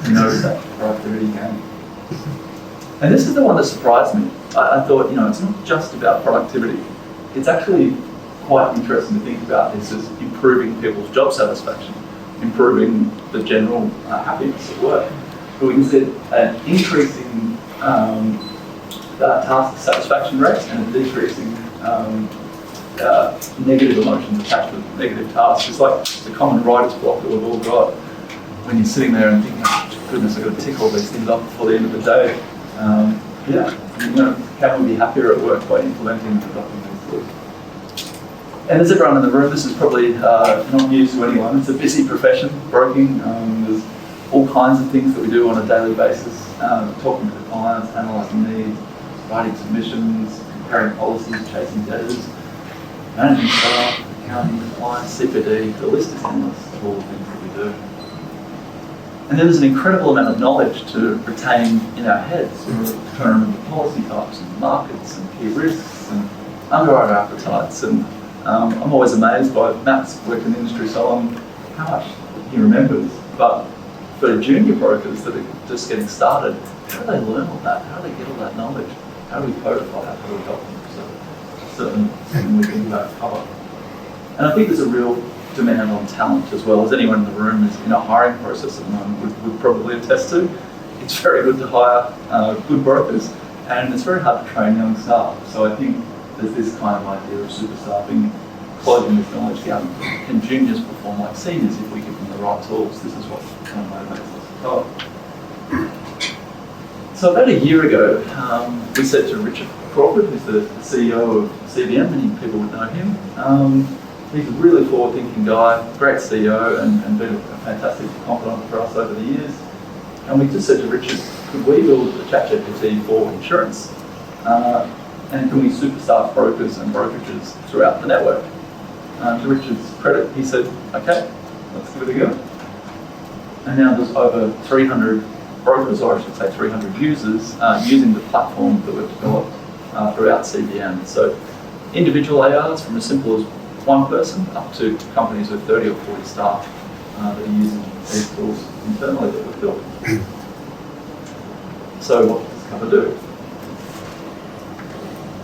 That productivity gain. And this is the one that surprised me. I thought, it's not just about productivity. It's actually quite interesting to think about this as improving people's job satisfaction, improving the general happiness at work. But we can see an increasing task satisfaction rate and a decreasing negative emotions attached with negative tasks. It's like the common writer's block that we've all got when you're sitting there and thinking, oh, goodness, I've got to tick all these things off before the end of the day. Can we be happier at work by implementing and adopting these tools? And as everyone in the room, this is probably not news to anyone. It's a busy profession, broking. There's all kinds of things that we do on a daily basis, talking to the clients, analysing needs, writing submissions, comparing policies, chasing debtors, managing staff, accounting, compliance, CPD. The list is endless of all the things that we do. And then there's an incredible amount of knowledge to retain in our heads. We're trying to remember policy types and markets and key risks and underwriter appetites. And I'm always amazed by Matt's work in the industry so long, how much he remembers. But for junior brokers that are just getting started, how do they learn all that? How do they get all that knowledge? How do we codify that? How do we help them? So certainly something we think about Cova. And I think there's a real demand on talent as well. As anyone in the room is in a hiring process at the moment would probably attest to. It's very good to hire good brokers, and it's very hard to train young staff. So I think there's this kind of idea of super staffing, closing this knowledge gap. Can juniors perform like seniors if we give them the right tools? This is what kind of motivates us to go. So about a year ago, we said to Richard Crawford, who's the CEO of CBM, many people would know him. He's a really forward-thinking guy, great CEO, and been a fantastic confidant for us over the years. And we just said to Richard, could we build a ChatGPT for insurance? And can we superstar brokers and brokerages throughout the network? To Richard's credit, he said, okay, let's give it a go. And now there's over 300 brokers, or I should say 300 users, using the platform that we've developed throughout CBM. So individual ARs from as simple as one person up to companies with 30 or 40 staff that are using these tools internally that we've built. So what does Cova do?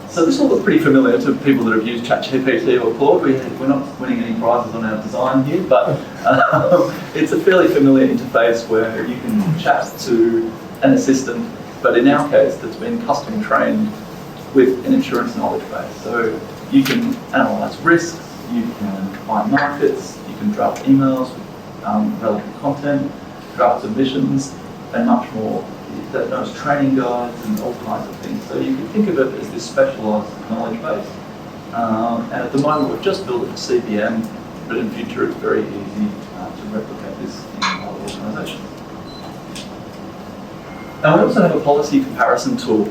So this will look pretty familiar to people that have used ChatGPT or Claude. We're not winning any prizes on our design here, but it's a fairly familiar interface where you can chat to an assistant, but in our case, that's been custom trained with an insurance knowledge base. So you can analyse risks, you can find markets, you can draft emails with relevant content, draft submissions, and much more. That knows training guides and all kinds of things. So you can think of it as this specialised knowledge base. And at the moment we've just built it for CBM, but in future it's very easy to replicate this in other organisations. And we also have a policy comparison tool.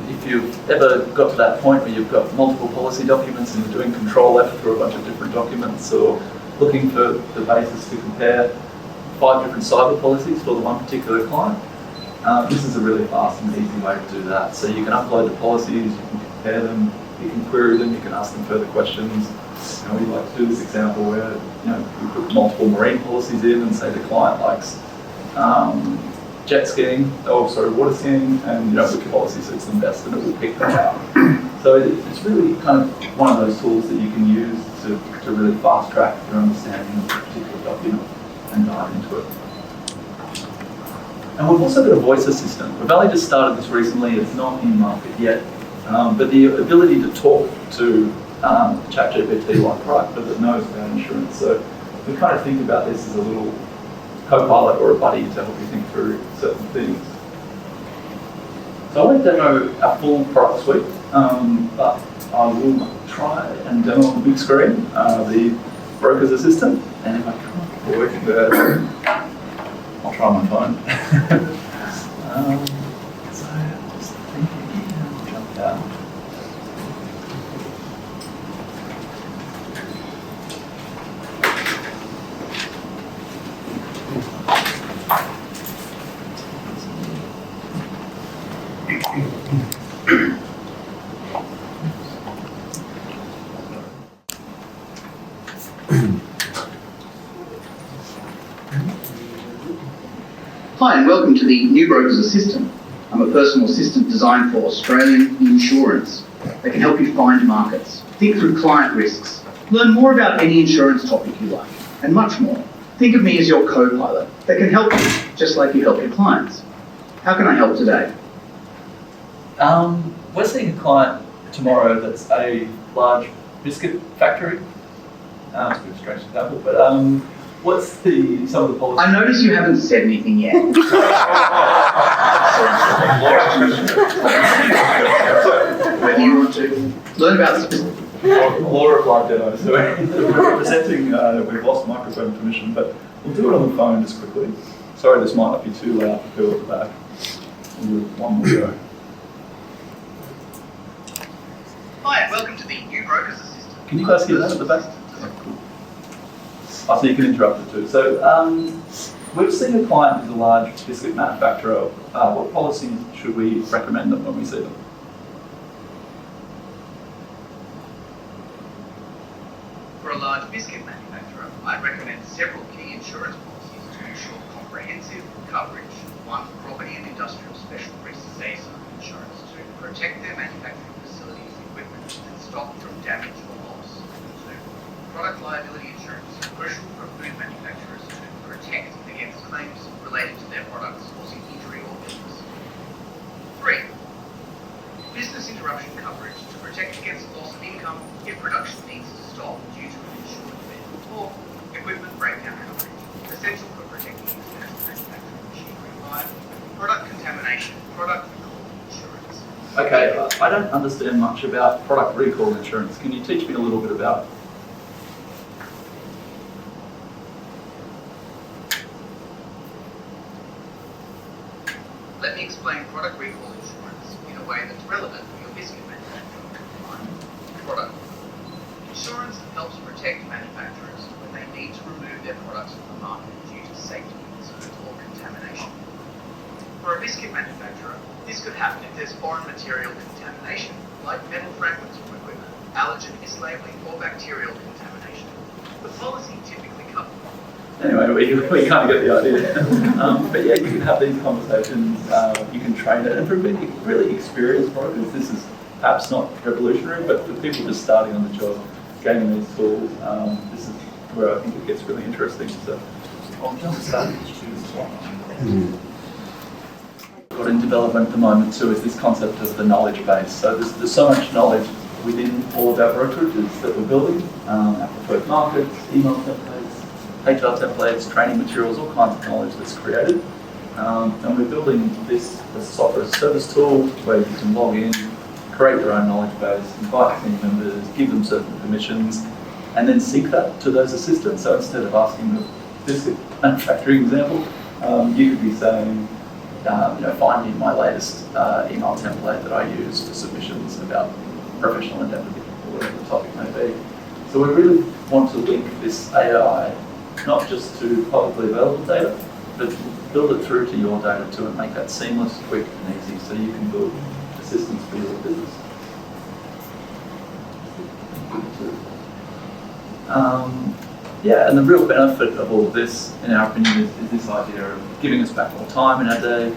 If you've ever got to that point where you've got multiple policy documents and you're doing Control F through a bunch of different documents, or looking for the basis to compare 5 different cyber policies for the one particular client, this is a really fast and easy way to do that. So you can upload the policies, you can compare them, you can query them, you can ask them further questions. We like to do this example where we put multiple marine policies in and say the client likes jet skiing, water skiing, and which policy suits them best, and it will pick them out. So it's really kind of one of those tools that you can use to really fast track your understanding of a particular document and dive into it. And we've also got a voice assistant. We've only just started this recently, it's not in market yet, but the ability to talk to ChatGPT like right, but that knows about insurance. So we kind of think about this as a little co-pilot or a buddy to help you think through certain things. So I won't demo our full product suite, but I will try and demo on the big screen the broker's assistant, and if I can't work there, I'll try my phone. So just thinking, I'll jump out. Hi and welcome to the New Broker's Assistant. I'm a personal assistant designed for Australian insurance that can help you find markets, think through client risks, learn more about any insurance topic you like, and much more. Think of me as your co-pilot that can help you just like you help your clients. How can I help today? We're seeing a client tomorrow that's a large biscuit factory. It's a bit of a strange example, but what's some of the policies? I notice you haven't said anything yet. Whether you want to learn about specific. Law applied demo. So we're presenting, we've lost microphone permission, but we'll do it on the phone just quickly. Sorry, this might not be too loud for people at the back. We'll do one more go. Hi, and welcome to the New Brokers Assistant. Can you guys hear that at the back? Yeah, cool. I so you can interrupt it too. So we've seen a client who's a large biscuit manufacturer. What policies should we recommend them when we see them? For a large biscuit manufacturer, I'd recommend several key insurance policies to ensure comprehensive coverage. One, property and industrial special risks insurance to protect their manufacturing facilities, equipment, and stock from damage or loss. Two, product liability insurance, crucial for food manufacturers to protect against claims related to their products causing injury or illness. Three, business interruption coverage to protect against loss of income if production needs to stop due to an insured event. Or equipment breakdown coverage, essential for protecting international manufacturing machinery. Five, product contamination, product recall insurance. Okay, I don't understand much about product recall insurance. Can you teach me a little bit about it? Let me explain product recall insurance in a way that's relevant for your biscuit manufacturing. Product insurance helps protect manufacturers when they need to remove their products from the market due to safety concerns or contamination. For a biscuit manufacturer, this could happen if there's foreign material contamination, like metal fragments from equipment, allergen mislabeling, or bacterial contamination. The policy typically covers. Anyway, we kind of get the idea. But yeah, you can have these conversations, you can train it, and for really experienced brokers, this is perhaps not revolutionary, but for people just starting on the job, gaining these tools, this is where I think it gets really interesting. So I'll just start to choose one. Got in development at the moment too is this concept of the knowledge base. So there's so much knowledge within all of our brokerages that we're building, our preferred markets, email templates, HR templates, training materials, all kinds of knowledge that's created. And we're building this software as a service tool where you can log in, create your own knowledge base, invite team members, give them certain permissions, and then sync that to those assistants. So instead of asking the biscuit manufacturing example, you could be saying, find me my latest email template that I use for submissions about professional indemnity or whatever the topic may be. So we really want to link this AI not just to publicly available data, but build it through to your data too and make that seamless, quick and easy so you can build assistance for your business. And the real benefit of all of this, in our opinion, is this idea of giving us back more time in our day,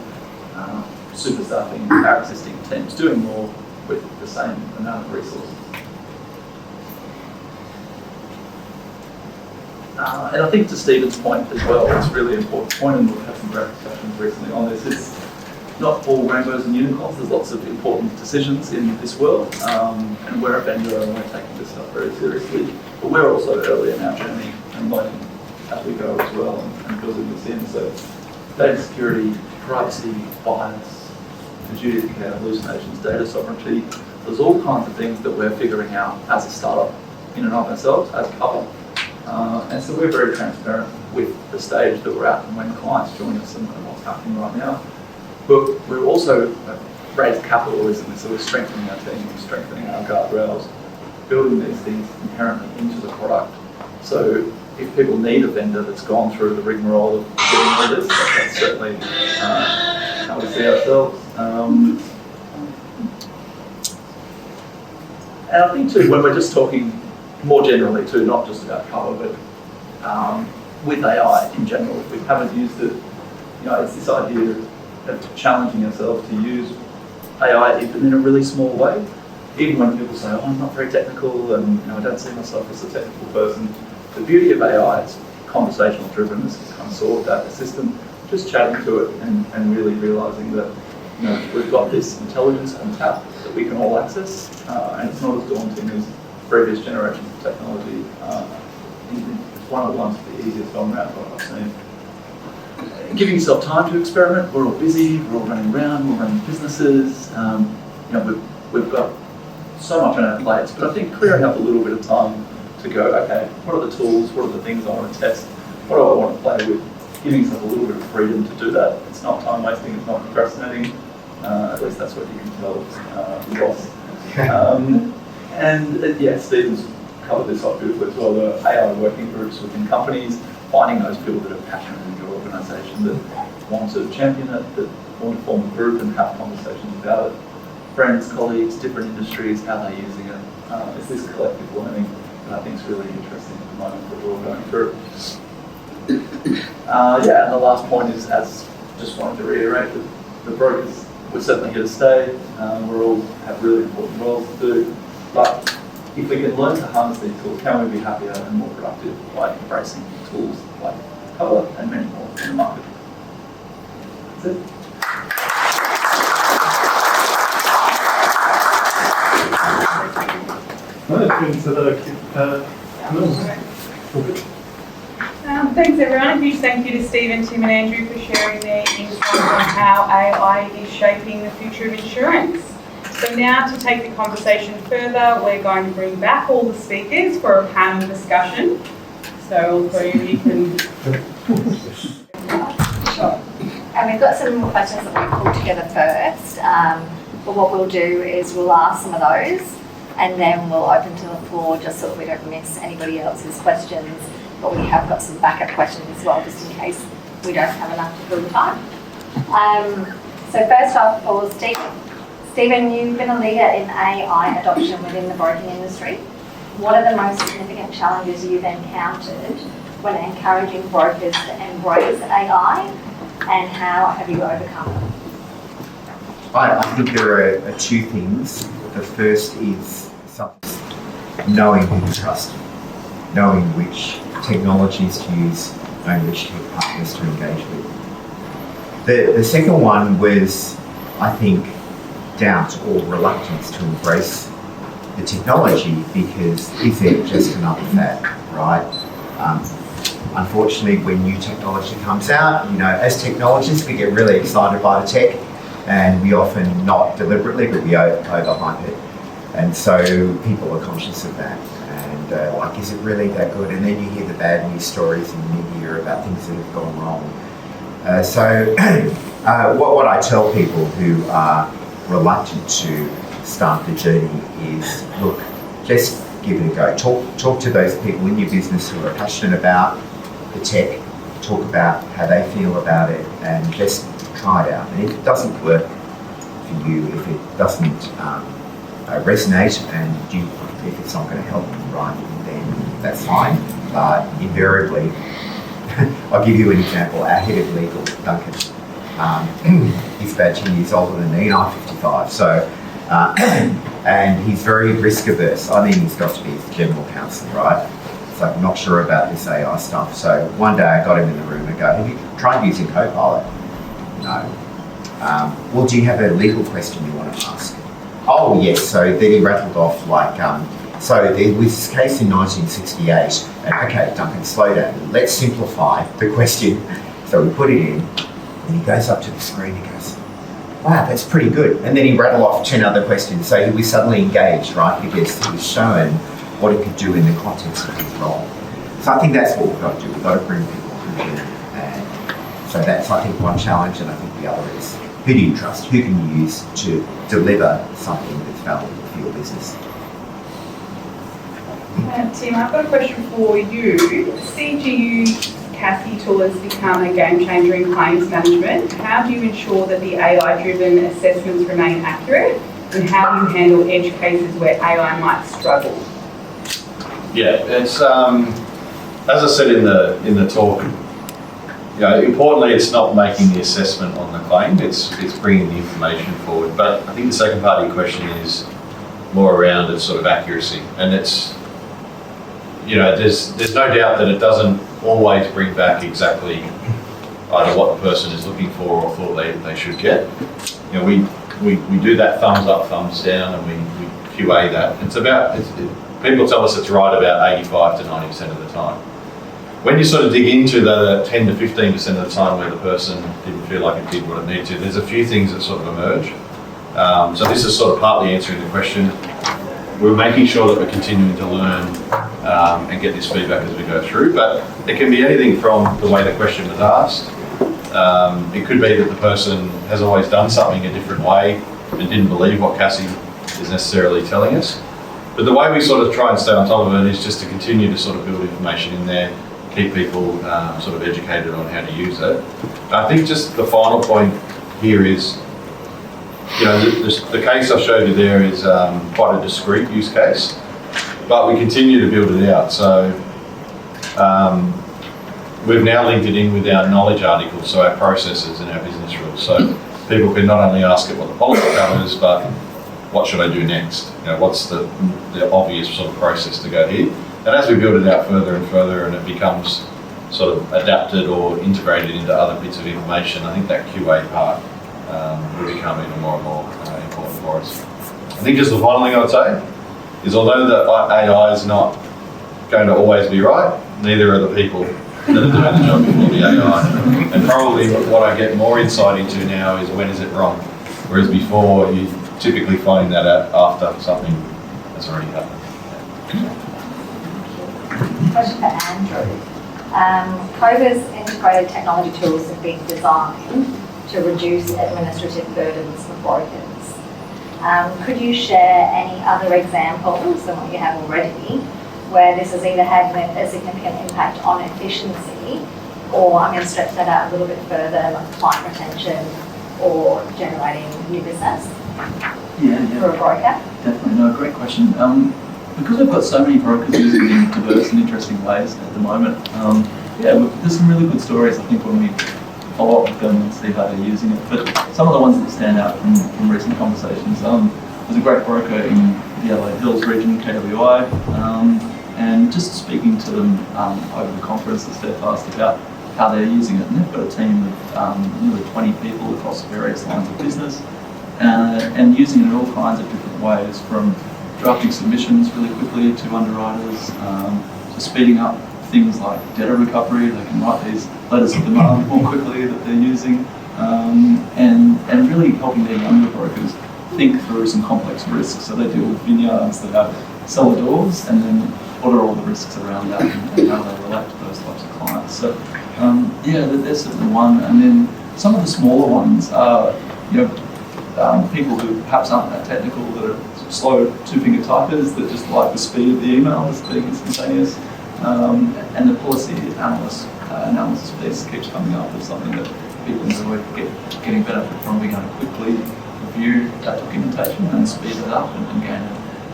superstaffing our existing teams, doing more with the same amount of resources. And I think to Steven's point as well, it's a really important point, and we've had some great discussions recently on this, it's not all rainbows and unicorns. There's lots of important decisions in this world, and we're a vendor and we're taking this stuff very seriously, but we're also early in our journey and learning as we go as well and building this in. So data security, privacy, bias, fiduciary hallucinations, data sovereignty, there's all kinds of things that we're figuring out as a startup in and of ourselves, as Cova. And so we're very transparent with the stage that we're at and when clients join us and what's happening right now. But we're also raised capital recently, so we're strengthening our team, strengthening our guardrails, building these things inherently into the product. So if people need a vendor that's gone through the rigmarole of getting all this, that's certainly how we see ourselves. And I think too, when we're just talking more generally too, not just about Cova, but with AI in general, if we haven't used it, it's this idea of challenging ourselves to use AI even in a really small way. Even when people say, I'm not very technical and I don't see myself as a technical person. The beauty of AI is conversational driven, is kind of sort of that assistant, just chatting to it and really realising that we've got this intelligence on tap that we can all access, and it's not as daunting as previous generations of technology. It's one of the ones with the easiest on ramp I've seen. Giving yourself time to experiment. We're all busy, we're all running around, we're running businesses. We've got so much on our plates, but I think clearing up a little bit of time to go, okay, what are the tools, what are the things I want to test, what do I want to play with, giving yourself a little bit of freedom to do that. It's not time wasting, it's not procrastinating, at least that's what you can tell the boss. Steven's covered this off beautifully as well, the AI working groups within companies, finding those people that are passionate in your organisation, that want to champion it, that want to form a group and have conversations about it. Friends, colleagues, different industries, how they're using it. It's this collective learning that I think is really interesting at the moment that we're all going through. And the last point is, just wanted to reiterate that the brokers, we're certainly here to stay. We all have really important roles to do. But if we can learn to harness these tools, can we be happier and more productive by embracing tools like Cova and many more in the market? That's it. Thanks everyone. A huge thank you to Steven, Tim and Andrew for sharing their insights on how AI is shaping the future of insurance. So now to take the conversation further, we're going to bring back all the speakers for a panel discussion. So all three of you can... Sure. And we've got some questions that we've pulled together first. But what we'll do is we'll ask some of those and then we'll open to the floor just so that we don't miss anybody else's questions. But we have got some backup questions as well, just in case we don't have enough to fill the time. So first off, for Steven, you've been a leader in AI adoption within the broking industry. What are the most significant challenges you've encountered when encouraging brokers to embrace AI, and how have you overcome them? I think there are two things. The first is knowing who to trust, knowing which technologies to use, knowing which tech partners to engage with. The second one was, I think, down to all reluctance to embrace the technology, because is it just another fad, right? Unfortunately, when new technology comes out, as technologists, we get really excited by the tech, and we often, not deliberately, but we overhype it. And so people are conscious of that. And is it really that good? And then you hear the bad news stories in the media about things that have gone wrong. What I tell people who are reluctant to start the journey is, look, just give it a go. Talk to those people in your business who are passionate about the tech, talk about how they feel about it, and just try it out. And if it doesn't work for you, if it doesn't resonate, and if it's not going to help you, right, then that's fine. But invariably, I'll give you an example. Our head of legal, Duncan, he's about 10 years older than me, and I'm 55. So, and he's very risk averse. I mean, he's got to be his general counsel, right? So I'm not sure about this AI stuff. So one day I got him in the room and go, have you tried using Copilot? No. Well, do you have a legal question you want to ask? Oh, yes. So then he rattled off so there was this case in 1968. And okay, Duncan, slow down. Let's simplify the question. So we put it in, and he goes up to the screen and goes, wow, that's pretty good. And then he rattled off 10 other questions. So he was suddenly engaged, right? Because he was shown what he could do in the context of his role. So I think that's what we've got to do. We've got to bring people through here. And so that's, I think, one challenge. And I think the other is, who do you trust? Who can you use to deliver something that's valuable for your business? Tim, I've got a question for you. CGU Cassie tool has become a game changer in claims management. How do you ensure that the AI-driven assessments remain accurate, and how do you handle edge cases where AI might struggle? Yeah, it's as I said in the talk. Importantly, it's not making the assessment on the claim. It's bringing the information forward. But I think the second part of your question is more around its sort of accuracy, and it's there's no doubt that it doesn't always bring back exactly either what the person is looking for or thought they should get. We do that thumbs up, thumbs down, and we QA that. people tell us it's right about 85 to 90% of the time. When you sort of dig into the 10 to 15% of the time where the person didn't feel like it did what it needed to, there's a few things that sort of emerge. So this is sort of partly answering the question. We're making sure that we're continuing to learn and get this feedback as we go through, but it can be anything from the way the question was asked. It could be that the person has always done something a different way and didn't believe what Cassie is necessarily telling us. But the way we sort of try and stay on top of it is just to continue to sort of build information in there, keep people sort of educated on how to use it. I think just the final point here is, you know, the case I showed you there is quite a discrete use case, but we continue to build it out. So we've now linked it in with our knowledge articles, so our processes and our business rules. So people can not only ask it what the policy covers, but what should I do next? You know, what's the obvious sort of process to go here? And as we build it out further and further and it becomes sort of adapted or integrated into other bits of information, I think that QA part will become even more and more important for us. I think just the final thing I would say is, although the AI is not going to always be right, neither are the people that are doing the job before the AI. And probably what I get more insight into now is when is it wrong? Whereas before, you typically find that out after something has already happened. Question for Andrew. Cova's integrated technology tools have been designed to reduce administrative burdens for brokers. Could you share any other examples than what you have already where this has either had a significant impact on efficiency, or I'm going to stretch that out a little bit further, like client retention or generating new business for a broker? Definitely, no, great question. Because we've got so many brokers using it in diverse and interesting ways at the moment, there's some really good stories, I think, when we follow up with them and see how they're using it. But some of the ones that stand out from recent conversations, there's a great broker in the Adelaide Hills region, KWI, and just speaking to them over the conference at Steadfast about how they're using it. And they've got a team of nearly 20 people across various lines of business, and using it in all kinds of different ways, from drafting submissions really quickly to underwriters, to speeding up things like data recovery. They can write these letters of demand more quickly that they're using, and really helping their younger brokers think through some complex risks. So they deal with vineyards that have cellar doors, and then what are all the risks around that, and how they relate to those types of clients. So there's certainly one. And then some of the smaller ones are, people who perhaps aren't that technical, that are slow two-finger typers, that just like the speed of the email as being instantaneous. And the policy analysis piece keeps coming up as something that people enjoy getting benefit from, being able to quickly review that documentation and speed it up and gain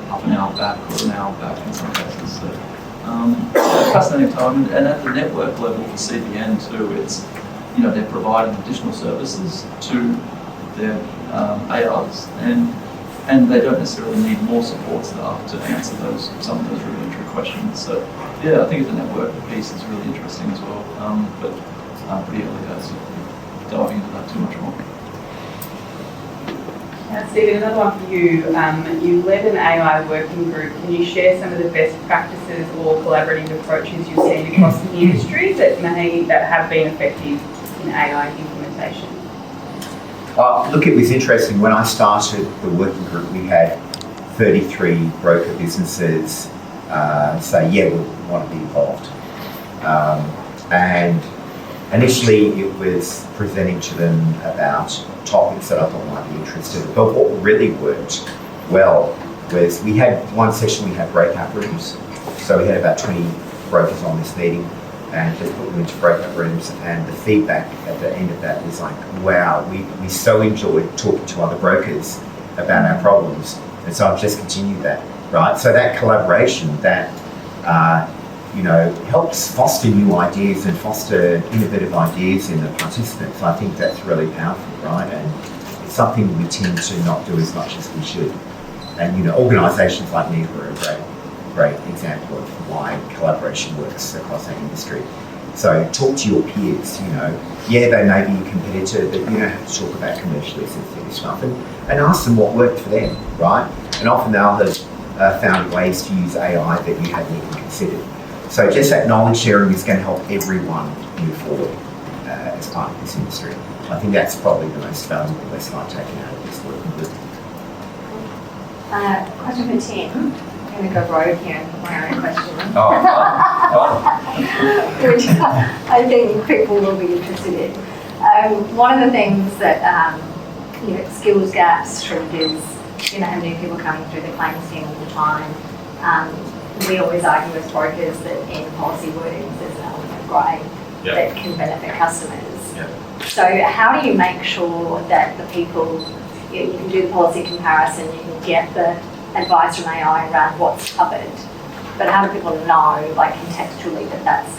half an hour back or an hour back in some cases. So fascinating time. And at the network level for CBN too, it's, they're providing additional services to their ARs, and they don't necessarily need more support staff to answer some of those rudimentary questions. So I think the network piece is really interesting as well, but pretty early days, diving into that too much more. Steven, another one for you. You led an AI working group. Can you share some of the best practices or collaborative approaches you've seen across the industry that have been effective in AI implementation? Look, it was interesting. When I started the working group, we had 33 broker businesses say, we want to be involved. And initially it was presenting to them about topics that I thought might be interested. But what really worked well was we had one session, we had breakout rooms. So we had about 20 brokers on this meeting, and just put them into breakout rooms, and the feedback at the end of that was like, wow, we so enjoyed talking to other brokers about our problems. And so I've just continued that, right? So that collaboration, that helps foster new ideas and foster innovative ideas in the participants. I think that's really powerful, right? And it's something we tend to not do as much as we should. And organisations like NEVA are a great example of why collaboration works across our industry. So talk to your peers, they may be a competitor, but you don't have to talk about commercially sensitive stuff, and ask them what worked for them, right? And often they'll have found ways to use AI that you hadn't even considered. So just that knowledge sharing is going to help everyone move forward as part of this industry. I think that's probably the most valuable lesson I've taken out of this working with. Question for Tim. I'm going to go rogue here and put my own question. Which I think people will be interested in. One of the things that, skills gaps, shortages, have new people coming through the claims team all the time. We always argue as brokers that in policy wordings there's an element of grey that can benefit customers. So how do you make sure that the people, you can do the policy comparison, you can get the advice from AI around what's covered, but how do people know, like contextually, that that's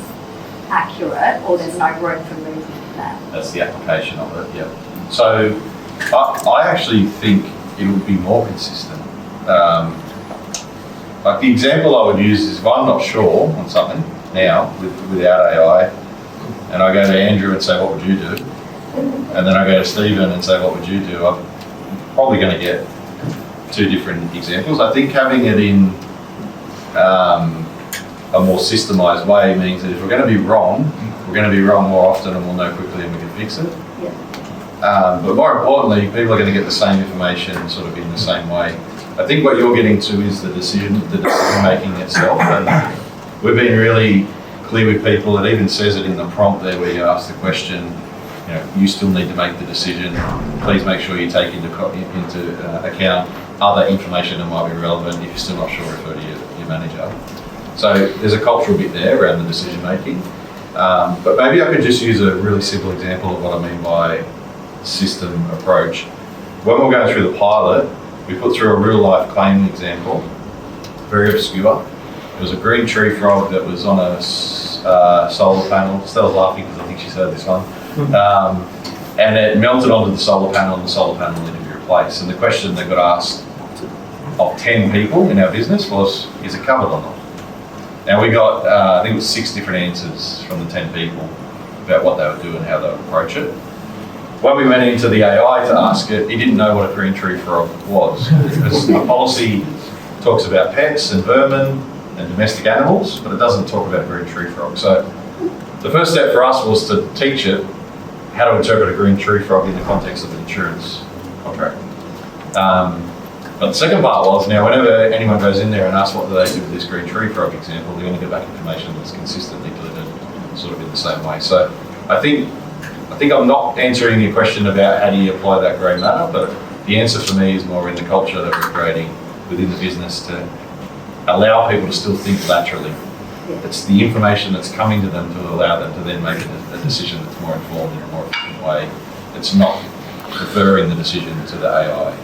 accurate or there's no room for movement in that? That's the application of it, yeah. So I actually think it would be more consistent. Like the example I would use is if I'm not sure on something now without AI, and I go to Andrew and say, what would you do? And then I go to Steven and say, what would you do? I'm probably going to get two different examples. I think having it in a more systemised way means that if we're going to be wrong more often and we'll know quickly and we can fix it. But more importantly, people are going to get the same information sort of in the same way. I think what you're getting to is the decision making itself, and we've been really clear with people. It even says it in the prompt there where you ask the question, you still need to make the decision. Please make sure you take into account other information that might be relevant. If you're still not sure, refer to your manager. So there's a cultural bit there around the decision making. But maybe I could just use a really simple example of what I mean by system approach. When we were going through the pilot, we put through a real life claim example, very obscure. It was a green tree frog that was on a solar panel. Stella's laughing because I think she's heard this one. And it melted onto the solar panel and the solar panel needed to be replaced. And the question that got asked of 10 people in our business was, is it covered or not? Now we got, I think it was 6 different answers from the 10 people about what they would do and how they would approach it. When we went into the AI to ask it, he didn't know what a green tree frog was. Because the policy talks about pets and vermin and domestic animals, but it doesn't talk about green tree frog. So the first step for us was to teach it how to interpret a green tree frog in the context of an insurance contract. But the second part was, now whenever anyone goes in there and asks what do they do with this green tree frog example, they're going to get back information that's consistently delivered sort of in the same way. So I think I'm not answering your question about how do you apply that grey matter, but the answer for me is more in the culture that we're creating within the business to allow people to still think laterally. It's the information that's coming to them to allow them to then make a decision that's more informed in a more efficient way. It's not referring the decision to the AI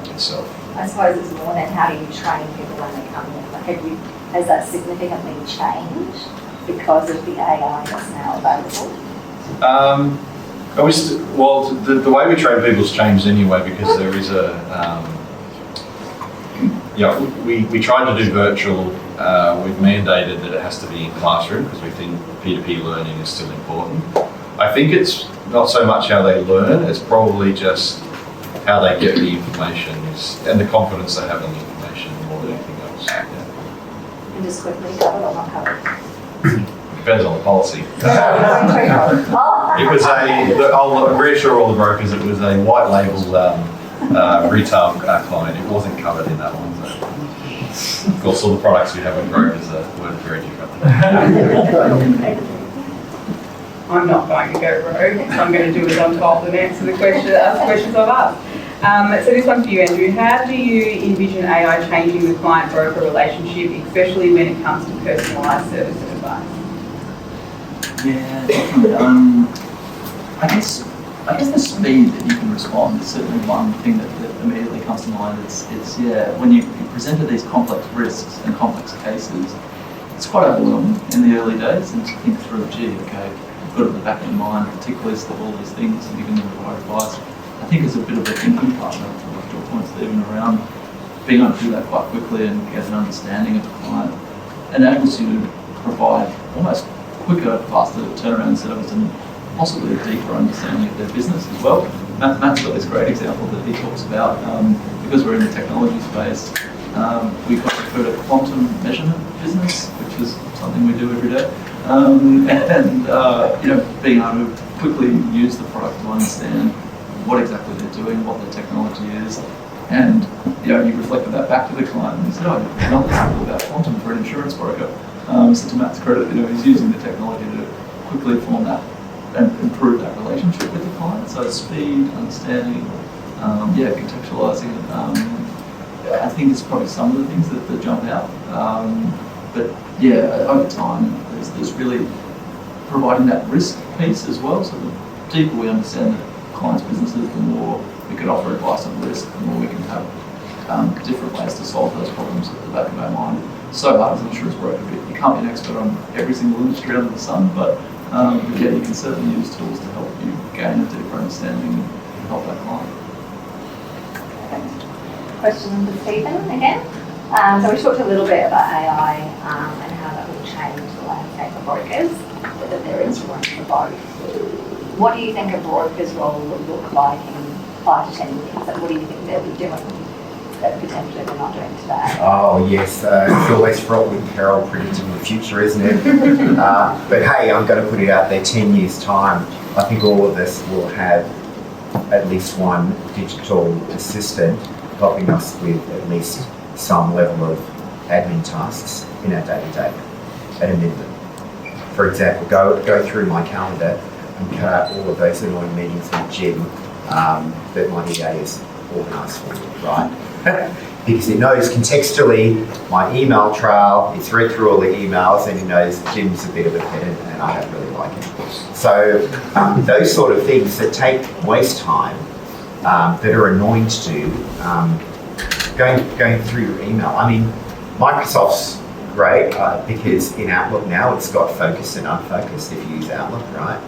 itself. I suppose it's more than how do you train people when they come in? Like, has that significantly changed because of the AI that's now available? The way we train people's changed anyway, because there is we tried to do virtual. We've mandated that it has to be in classroom because we think P2P learning is still important. I think it's not so much how they learn, it's probably just how they get the information and the confidence they have in the information more than anything else. Yeah. And just quickly, covered or not covered? Depends on the policy. It was I'll reassure all the brokers, it was a white label retail client. It wasn't covered in that one. But of course, all the products we have with brokers are worded very differently. I'm not going to go rogue. I'm going to do as I'm told and answer the questions I've asked. So this one's for you, Andrew. How do you envision AI changing the client-broker relationship, especially when it comes to personalised service and advice? Yeah, definitely. I guess the speed that you can respond is certainly one thing that immediately comes to mind. It's when you presented these complex risks and complex cases, it's quite overwhelming in the early days, and to think through, okay, you've got it at the back of your mind, a tick list of all these things, and you're going to provide advice. I think it's a bit of a thinking partner, to your point, Stephen, around being able to do that quite quickly and get an understanding of the client. It enables you to provide almost quicker, faster turnaround service and possibly a deeper understanding of their business as well. Matt's got this great example that he talks about, because we're in the technology space, We got to a quantum measurement business, which is something we do every day. Being able to quickly use the product to understand what exactly they're doing, what their technology is, and you reflected that back to the client and you said, I know nothing about quantum for an insurance broker. So to Matt's credit, he's using the technology to quickly form that and improve that relationship with the client. So speed, understanding, contextualizing. I think it's probably some of the things that jump out. Over time, there's really providing that risk piece as well. So the deeper we understand the client's businesses, the more we can offer advice on risk, the more we can have different ways to solve those problems at the back of our mind. So hard as an insurance broker, you can't be an expert on every single industry under the sun, but you can certainly use tools to help you gain a deeper understanding and help that client. Question for Steven again. So we talked a little bit about AI and how that will change the landscape of brokers, but that there is room for both. What do you think a broker's role will look like in 5 to 10 years? Like, what do you think they'll be doing that potentially they're not doing today? Oh yes, it's always fraught with peril predicting the future, isn't it? But hey, I'm going to put it out there, 10 years time, I think all of us will have at least one digital assistant helping us with at least some level of admin tasks in our day-to-day at a minimum. For example, go through my calendar and cut out all of those annoying meetings with Jim that my EA is organised for me, right? Because it knows contextually my email trail, it's read through all the emails and it knows Jim's a bit of a pedant and I don't really like him. So those sort of things that waste time, that are annoying to do, going through your email. I mean, Microsoft's great because in Outlook now it's got focused and unfocused if you use Outlook, right?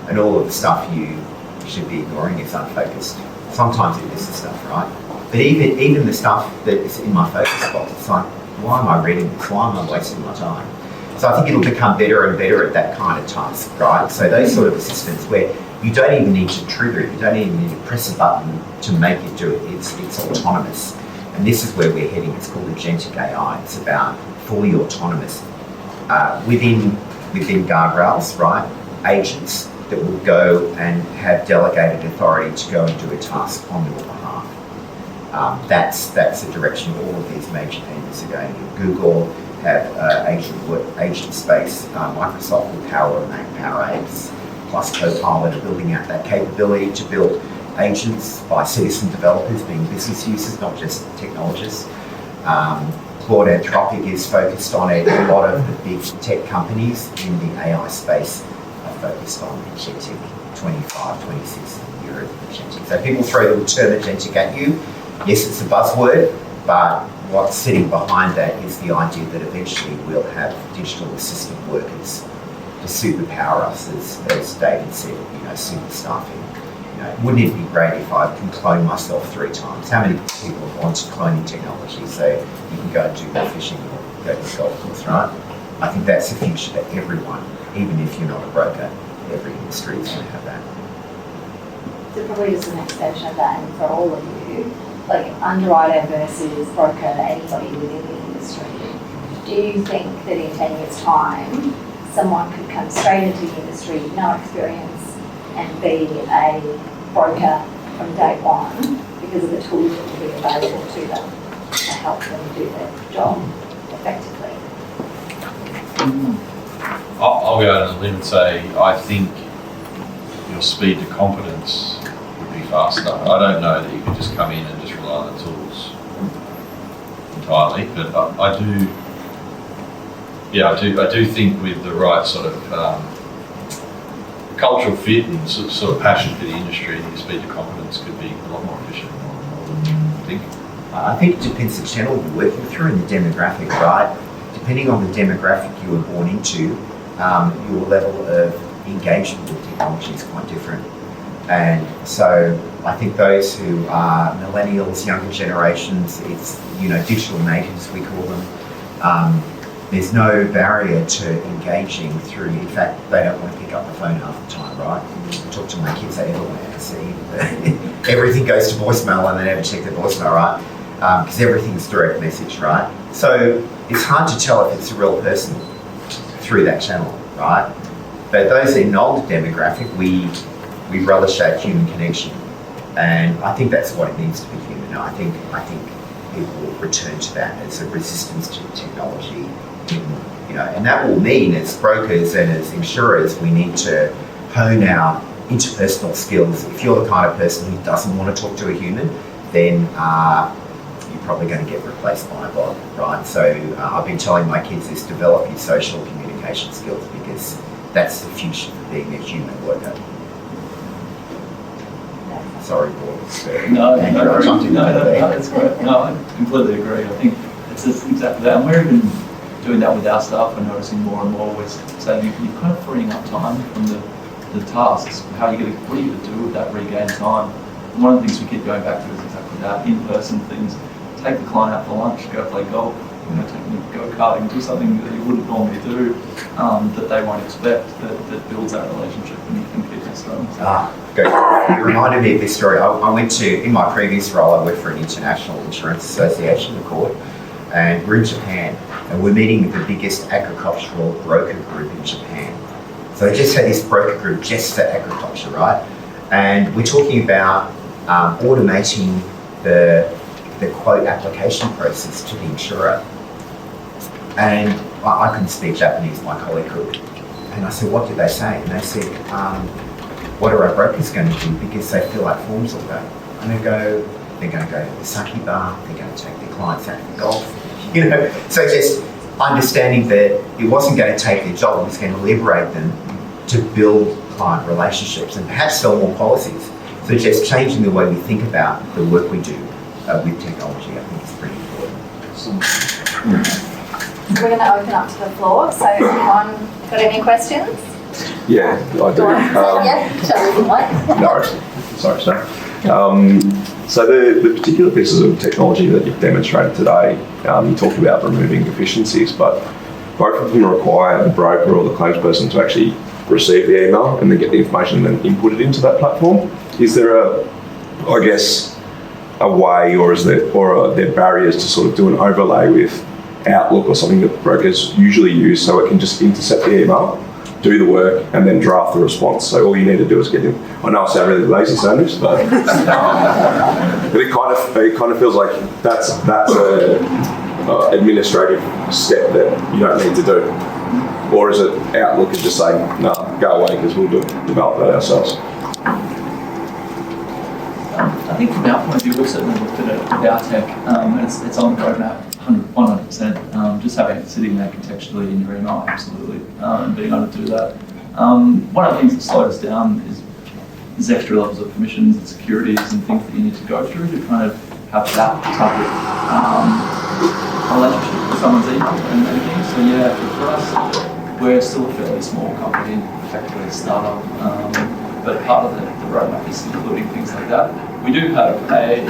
And all of the stuff you should be ignoring is unfocused. Sometimes it misses stuff, right? But even the stuff that is in my focus box, it's like, why am I reading this? Why am I wasting my time? So I think it'll become better and better at that kind of task, right? So those sort of assistants where you don't even need to trigger it, you don't even need to press a button to make it do it. It's autonomous. And this is where we're heading. It's called agentic AI. It's about fully autonomous. Within guardrails, right? Agents that will go and have delegated authority to go and do a task on your behalf. That's the direction all of these major vendors are going in. Google have agent space. Microsoft will power apps, plus Copilot are building out that capability to build agents by citizen developers being business users, not just technologists. Claude Anthropic is focused on it. A lot of the big tech companies in the AI space are focused on agentic. 25, 26 year of agentic. So people throw the term agentic at you. Yes, it's a buzzword, but what's sitting behind that is the idea that eventually we'll have digital assistant workers to superpower us, as David said, super staffing. Wouldn't it be great if I can clone myself 3 times? How many people have wanted cloning technology so you can go and do that fishing or go to the golf course, right? I think that's the future for everyone, even if you're not a broker. Every industry is going to have that. So probably just an extension of that, and for all of you, like underwriter versus broker, anybody within the industry, do you think that in 10 years' time, someone could come straight into the industry, no experience, and be a broker from day one because of the tools that will be available to them to help them do their job effectively? I'll go out on a limb and say I think your speed to competence would be faster. I don't know that you could just come in and just rely on the tools entirely, but I do think with the right sort of cultural fit and sort of passion for the industry, the speed to competence could be a lot more efficient than you think. I think it depends the channel you're working through and the demographic, right? Depending on the demographic you were born into, your level of engagement with technology is quite different. And so I think those who are millennials, younger generations, it's, digital natives, we call them, there's no barrier to engaging through. In fact, they don't want to pick up the phone half the time, right? I talk to my kids, they never want to see. Everything goes to voicemail and they never check their voicemail, right? because everything's direct message, right? So it's hard to tell if it's a real person through that channel, right? But those in an older demographic, we relish that human connection, and I think that's what it needs to be human. I think people will return to that as a resistance to technology, and that will mean as brokers and as insurers, we need to hone our interpersonal skills. If you're the kind of person who doesn't want to talk to a human, then you're probably going to get replaced by a bot, right? So I've been telling my kids this: develop your social communication skills, because that's the future for being a human worker. Sorry, boys. No, that's great. No, I completely agree. I think it's just exactly that. And we're even doing that with our staff. We're noticing more and more. We're saying you're kind of freeing up time from the tasks. What are you going to do with that regained time? And one of the things we keep going back to is exactly that: in-person things. Take the client out for lunch, go play golf, take them go-karting, do something that you wouldn't normally do, that they won't expect, that builds that relationship and keeps it strong. You reminded me of this story. I went to, in my previous role, I worked for an international insurance association, the court, and we're in Japan, and we're meeting with the biggest agricultural broker group in Japan. So they just had this broker group just for agriculture, right? And we're talking about automating the quote application process to the insurer. And I couldn't speak Japanese, my colleague could. And I said, what did they say? And they said, what are our brokers going to do? Because they fill out forms all day. And they're going to go to the sake bar, they're going to take their clients out for golf. So just understanding that it wasn't going to take their job, it was going to liberate them to build client relationships and perhaps sell more policies. So just changing the way we think about the work we do with technology, I think is pretty important. So we're going to open up to the floor. So anyone got any questions? Yeah, I do. Yeah, shall we like? No, sorry. So the particular pieces of technology that you've demonstrated today, you talked about removing efficiencies, but both of them require the broker or the claims person to actually receive the email and then get the information and then input it into that platform. Is there a way, or are there barriers to sort of do an overlay with Outlook or something that brokers usually use, so it can just intercept the email, do the work, and then draft the response? So all you need to do is get in. I know I sound really lazy saying this, but it kind of feels like that's a administrative step that you don't need to do. Or is it Outlook is just saying, no, go away because we'll develop that ourselves? I think from our point of view, we've certainly looked at it with our tech, and it's on the roadmap 100%. Just having it sitting there contextually in your email, absolutely, and being able to do that. One of the things that slows us down is extra levels of permissions and securities and things that you need to go through to kind of have that type of relationship with someone's email and things. So yeah, for us, we're still a fairly small company, effectively a startup, but part of the roadmap is including things like that. We do have a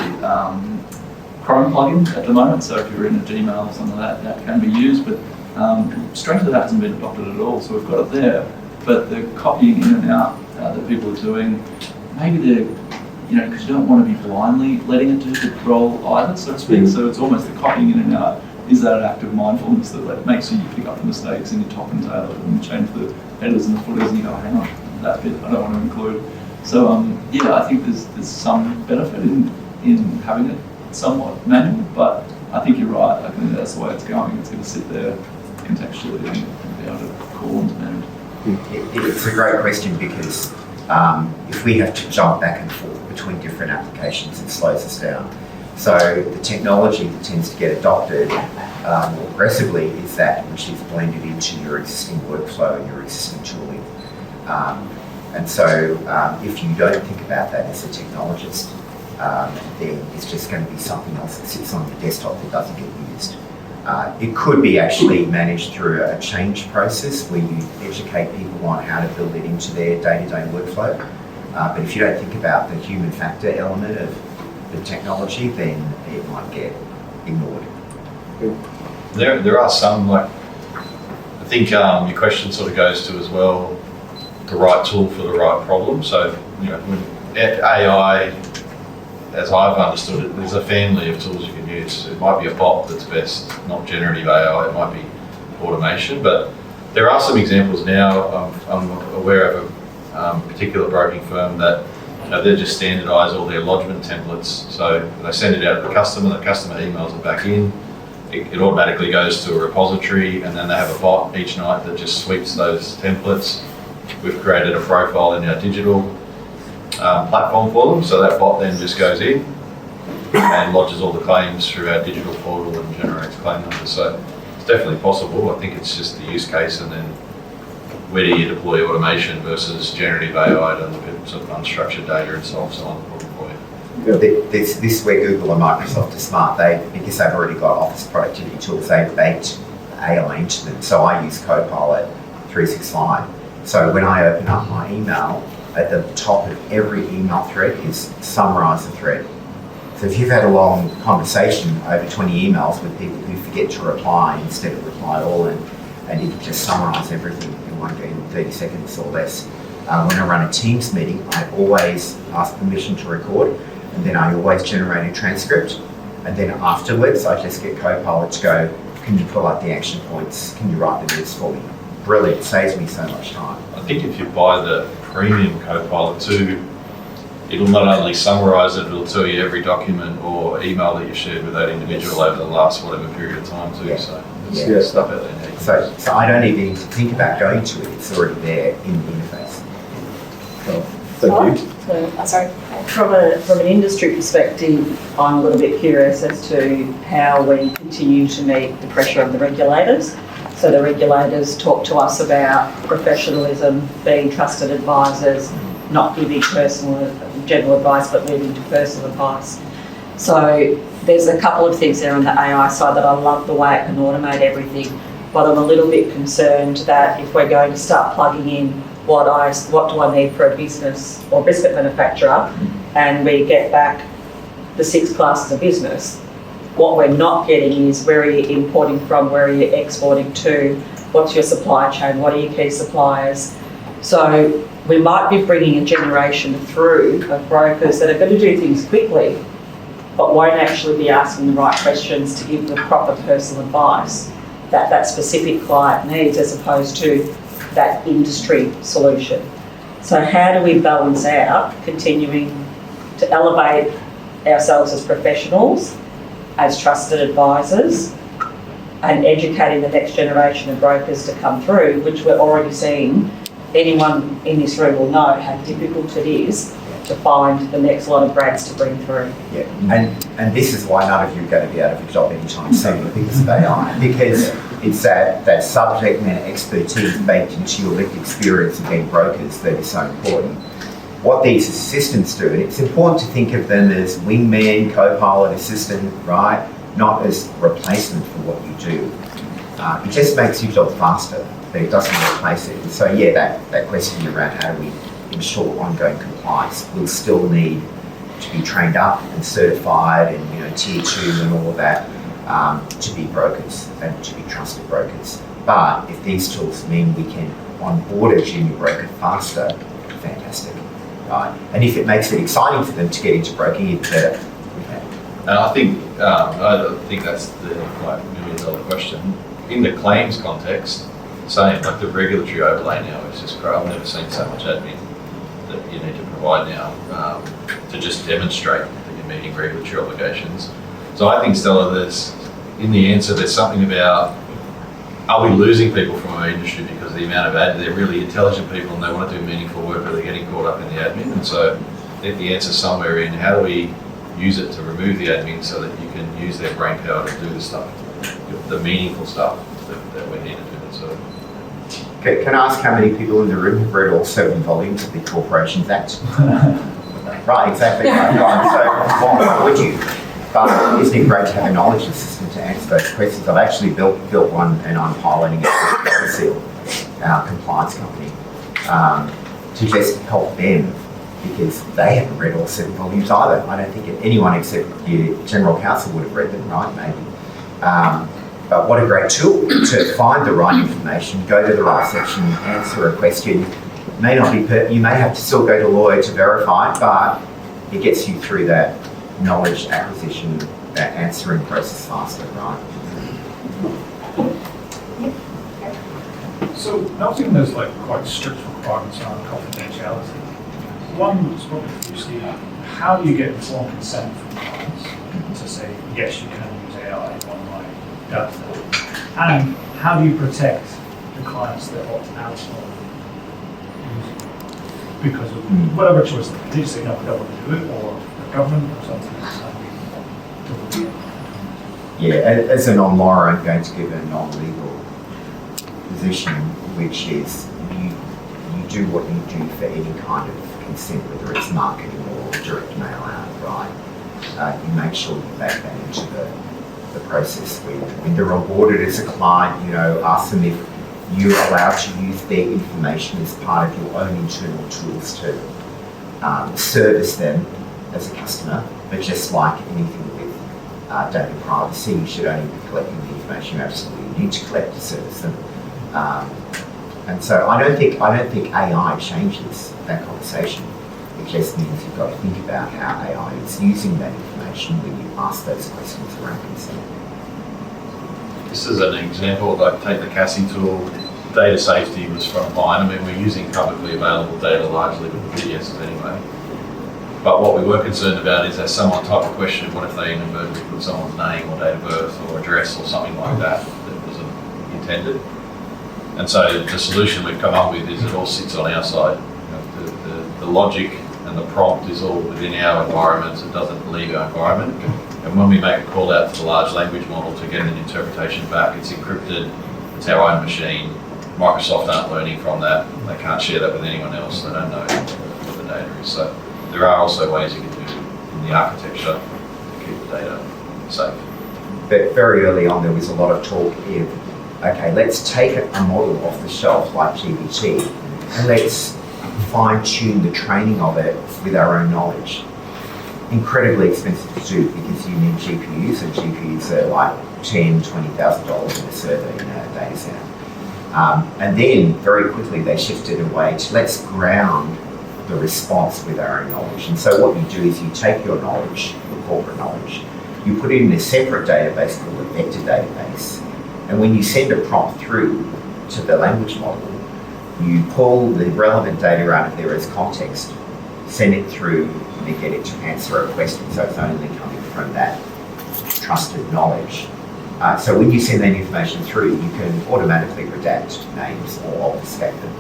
Chrome plugin at the moment, so if you're in a Gmail or something like that can be used, but strangely that hasn't been adopted at all, so we've got it there. But the copying in and out that people are doing, maybe they're, because you don't want to be blindly letting it do the role either, so to speak. So it's almost the copying in and out is that an act of mindfulness that makes you pick up the mistakes in your top and tail and change the headers and the footers and you go, hang on, that bit I don't want to include. So I think there's some benefit in having it somewhat manual, but I think you're right. I think that's the way it's going. It's going to sit there contextually and be able to call on demand. It's a great question, because if we have to jump back and forth between different applications, it slows us down. So the technology that tends to get adopted more aggressively is that which is blended into your existing workflow and your existing tooling. And so if you don't think about that as a technologist, then it's just going to be something else that sits on your desktop that doesn't get used. It could be actually managed through a change process where you educate people on how to build it into their day-to-day workflow. But if you don't think about the human factor element of the technology, then it might get ignored. There are some, I think your question sort of goes to as well, the right tool for the right problem. So, when AI as I've understood it, there's a family of tools you can use. It might be a bot that's best, not generative AI, it might be automation, but there are some examples now. I'm aware of a particular broking firm that they just standardise all their lodgement templates. So they send it out to the customer emails it back in, it automatically goes to a repository, and then they have a bot each night that just sweeps those templates. We've created a profile in our digital platform for them, so that bot then just goes in and lodges all the claims through our digital portal and generates claim numbers. So it's definitely possible. I think it's just the use case, and then where do you deploy automation versus generative AI to look at sort of unstructured data and solve some problem for you. This is where Google and Microsoft are smart. Because they've already got office productivity tools, they've baked AI into them. So I use Copilot 365. So when I open up my email, at the top of every email thread is summarize the thread. So if you've had a long conversation over 20 emails with people who forget to reply instead of reply all, and you can just summarize everything in one go in 30 seconds or less. When I run a Teams meeting, I always ask permission to record, and then I always generate a transcript. And then afterwards, I just get Copilot to go, can you pull up the action points? Can you write the notes for me? Brilliant, saves me so much time. I think if you buy the premium Copilot 2, it'll not only summarise it, it'll tell you every document or email that you've shared with that individual over the last whatever period of time too. Yeah. So there's stuff out there. So I don't even need to think about going to it, it's already there in the interface. Cool. Thank you. Sorry. From an industry perspective, I'm a little bit curious as to how we continue to meet the pressure of the regulators. So the regulators talk to us about professionalism, being trusted advisors, not giving general advice, but moving to personal advice. So there's a couple of things there on the AI side that I love the way it can automate everything, but I'm a little bit concerned that if we're going to start plugging in what do I need for a business or biscuit manufacturer, and we get back the 6 classes of business, what we're not getting is where are you importing from, where are you exporting to, what's your supply chain, what are your key suppliers. So we might be bringing a generation through of brokers that are going to do things quickly, but won't actually be asking the right questions to give the proper personal advice that that specific client needs, as opposed to that industry solution. So how do we balance out continuing to elevate ourselves as professionals, as trusted advisors, and educating the next generation of brokers to come through, which we're already seeing. Anyone in this room will know how difficult it is to find the next lot of grads to bring through. Yeah, and this is why none of you are going to be out of a job anytime soon because of AI, because it's that subject matter expertise baked into your lived experience of being brokers that is so important. What these assistants do, and it's important to think of them as wingman, co-pilot, assistant, right? Not as replacement for what you do. It just makes your job faster, but it doesn't replace it. And so yeah, that question around how do we ensure ongoing compliance, we'll still need to be trained up and certified and tier 2 and all of that to be brokers and to be trusted brokers. But if these tools mean we can onboard a junior broker faster, fantastic, right? And if it makes it exciting for them to get into broking, even better. And I think that's the $1 million question. In the claims context, same, like the regulatory overlay now is just great. I've never seen so much admin that you need to provide now to just demonstrate that you're meeting regulatory obligations. So I think, Stella, in the answer, there's something about, are we losing people from our industry because of the amount of admin? They're really intelligent people and they want to do meaningful work, but they're getting caught up in the admin. And so I think the answer's somewhere in how do we use it to remove the admin so that you can use their brain power to do the stuff, the meaningful stuff that we need to do. So. Okay, can I ask how many people in the room have read all 7 volumes of the Corporations Act? Right, exactly. Right. So why would you? But isn't it great to have a knowledge assistant to answer those questions? I've actually built one and I'm piloting it with Seal, our compliance company, to just help them because they haven't read all 7 volumes either. I don't think anyone except your general counsel would have read them, right? Maybe. But what a great tool to find the right information, go to the right section, answer a question. May not be you may have to still go to a lawyer to verify it, but it gets you through that knowledge acquisition, that answering process faster, right? So, noting there's like quite strict requirements around confidentiality, one was probably for you, Steve, how do you get informed consent from clients to say, yes, you can use AI on my data? And how do you protect the clients that opt out of using it because of whatever choice they make? They just say, no, we don't want to do it, or the government or something. Yeah, as a non-lawyer, I'm going to give a non-legal position, which is you do what you do for any kind of consent, whether it's marketing or direct mail out, right? You make sure you back that into the process. When they're onboarded as a client, ask them if you're allowed to use their information as part of your own internal tools to service them as a customer. But just like anything with data privacy, you should only be collecting the information you absolutely need to collect to service them. And so I don't think AI changes that conversation. It just means you've got to think about how AI is using that information when you ask those questions around consent. This is an example, like take the Cassie tool, data safety was front line. I mean, we're using publicly available data largely with the PDSs anyway. But what we were concerned about is, as someone type a question, what if they inadvertently put someone's name or date of birth or address or something like that that wasn't intended? And so the solution we've come up with is it all sits on our side. The logic and the prompt is all within our environment. It doesn't leave our environment. And when we make a call out to the large language model to get an interpretation back, it's encrypted. It's our own machine. Microsoft aren't learning from that. They can't share that with anyone else. They don't know what the data is. So there are also ways you can do in the architecture to keep the data safe. But very early on, there was a lot of talk of, okay, let's take a model off the shelf like GPT and let's fine-tune the training of it with our own knowledge. Incredibly expensive to do because you need GPUs, and GPUs are like $10,000, $20,000 in a server in a data center. And then very quickly they shifted away to let's ground the response with our own knowledge. And so what you do is you take your knowledge, your corporate knowledge, you put it in a separate database called a vector database. And when you send a prompt through to the language model, you pull the relevant data out of there as context, send it through, and then get it to answer a question. So it's only coming from that trusted knowledge. So when you send that information through, you can automatically redact names or obfuscate them,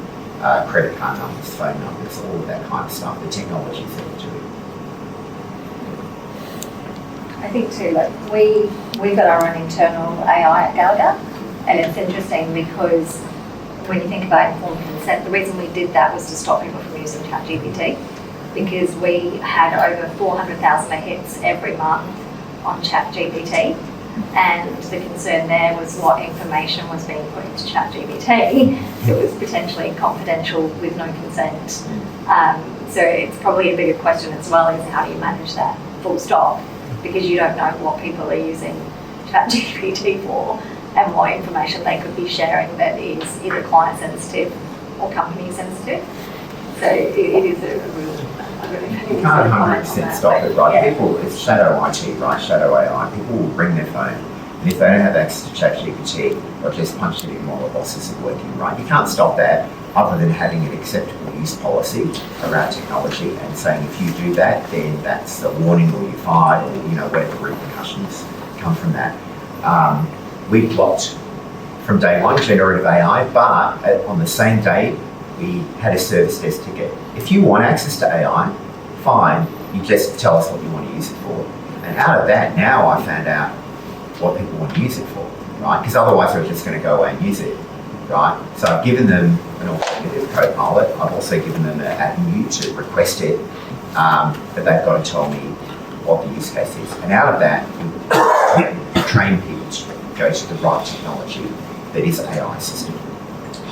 credit card numbers, phone numbers, all of that kind of stuff. The technology's there to do it. I think too, like we've got our own internal AI at Gallagher, and it's interesting because when you think about informed consent, the reason we did that was to stop people from using ChatGPT, because we had over 400,000 hits every month on ChatGPT, and the concern there was what information was being put into ChatGPT. It was potentially confidential with no consent. So it's probably a bigger question as well, is how do you manage that full stop? Because you don't know what people are using ChatGPT for and what information they could be sharing that is either client sensitive or company sensitive. So it is a real... You can't 100% stop it, right? Yeah. People, it's shadow IT, right? Shadow AI. People will bring their phone, and if they don't have access to ChatGPT, they'll just punch it in while the bosses are working, right? You can't stop that other than having an acceptable use policy around technology and saying if you do that, then that's a warning or you're fired, or whatever repercussions come from that. We blocked from day one generative AI, but on the same day we had a service desk ticket. If you want access to AI, fine, you just tell us what you want to use it for. And out of that, now I found out what people want to use it for, right? Because otherwise they're just going to go away and use it, right? So I've given them an alternative co-pilot. I've also given them an avenue to request it, but they've got to tell me what the use case is. And out of that, we train people to go to the right technology that is an AI system.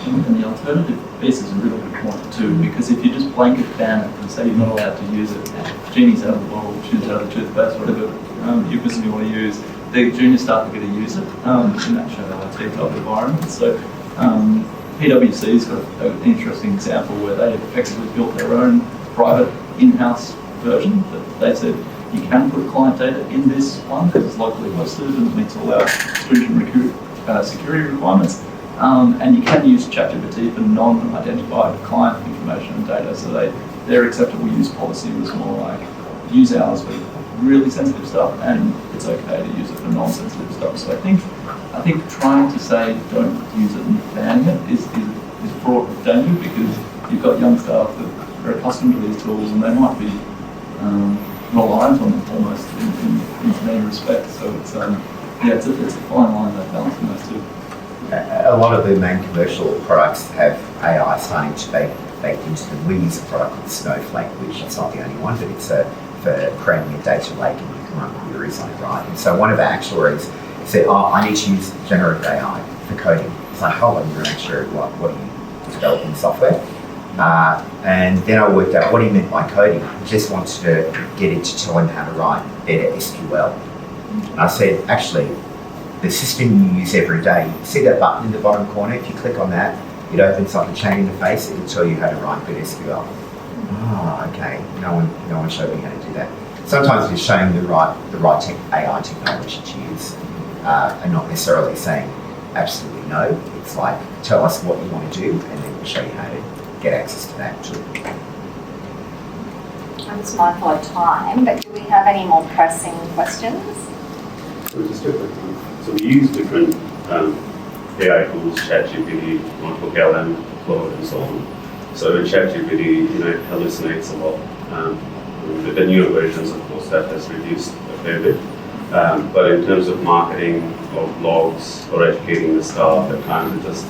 And the alternative piece is a really good point too, because if you just blanket ban it and say you're not allowed to use it, genie's out of the bottle, tune's out of the toothpaste, whatever euphemism you want to use, the junior staff are going to use it in that shadow IT type environment. So PwC's got an interesting example where they effectively built their own private in-house version that they said, You can put client data in this one because it's locally hosted and meets all our stringent security requirements. And you can use ChatGPT for non-identified client information and data. So their acceptable use policy was more like use ours for really sensitive stuff, and it's okay to use it for non-sensitive stuff. So I think trying to say don't use it and banning it is fraught with danger, because you've got young staff that are accustomed to these tools and they might be reliant on them almost in many respects. So it's a fine line, that balancing those two. A lot of the main commercial products have AI starting to bake into them. We use a product called Snowflake, which is not the only one, but it's for creating a data lake, and you can run queries on it, right? And so one of the actuaries said, I need to use generative AI for coding. It's like, hold on, you're an actuary, what are you developing software? And then I worked out what he meant by coding. He just wanted to get it to tell him how to write better SQL. And I said, actually, the system you use every day, you see that button in the bottom corner? If you click on that, it opens like a chain interface. It will tell you how to write good SQL. Okay. No one showed me how to do that. Sometimes it's showing the right AI technology to use, and not necessarily saying absolutely no. It's like, tell us what you want to do, and then we'll show you how to get access to that too. I'm just mindful of time, but do we have any more pressing questions? So we use different AI tools, ChatGPT, Notebook LM, Cova, and so on. So in ChatGPT, it hallucinates a lot. With the newer versions, of course, that has reduced a fair bit. But in terms of marketing or blogs or educating the staff, at times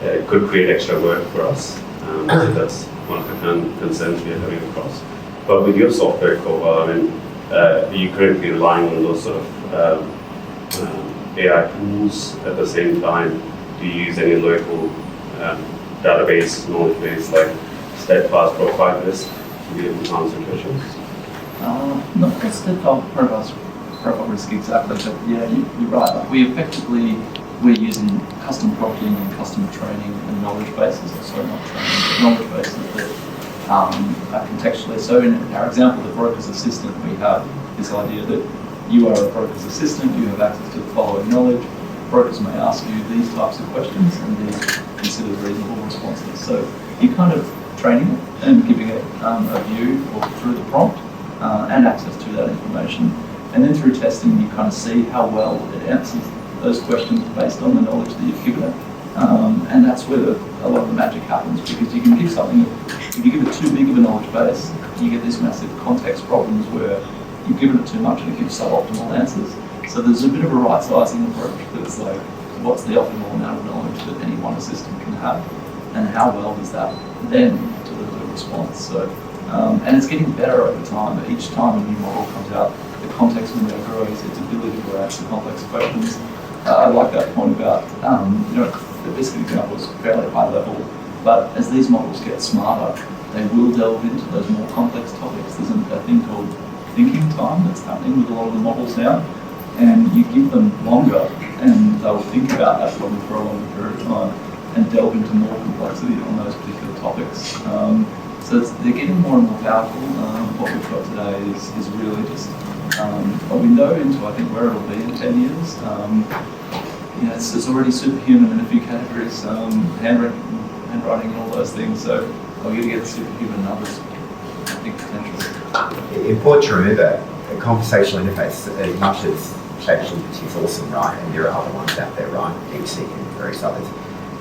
it could create extra work for us. So that's one of the concerns we are having across. But with your software, Cova, are you currently relying on those sort of AI tools at the same time? Do you use any local database, knowledge base like Steadfast Profile Risk to be able to answer questions? Not the Steadfast Profile Risk exactly, but yeah, you're right. Like we're using custom prompting and custom training and knowledge bases, sorry, not training, but knowledge bases that are contextually. So in our example, the broker's assistant, we have this idea that you are a broker's assistant, you have access to the following knowledge. Brokers may ask you these types of questions and these considered reasonable responses. So you're kind of training it and giving it a view through the prompt and access to that information. And then through testing, you kind of see how well it answers those questions based on the knowledge that you've given it. And that's where a lot of the magic happens, because you can give something, if you give it too big of a knowledge base, you get this massive context problems where you've given it too much and it gives suboptimal answers. So there's a bit of a right sizing approach that's like, what's the optimal amount of knowledge that any one system can have, and how well does that then deliver the response? So, and it's getting better over time. Each time a new model comes out, the context window grows, its ability to answer complex questions. I like that point about, the biscuit example is fairly high level, but as these models get smarter, they will delve into those more complex topics. There's a thing called thinking time that's happening with a lot of the models now, and you give them longer and they'll think about that problem for a longer period of time and delve into more complexity on those particular topics. So they're getting more and more powerful. What we've got today is really just a window into, I think, where it'll be in 10 years. It's already superhuman in a few categories, handwriting and all those things, so we're going to get superhuman in others, I think, potentially. Important to remember, a conversational interface, as much as ChatGPT is awesome, right, and there are other ones out there, right, DeepSeek and various others,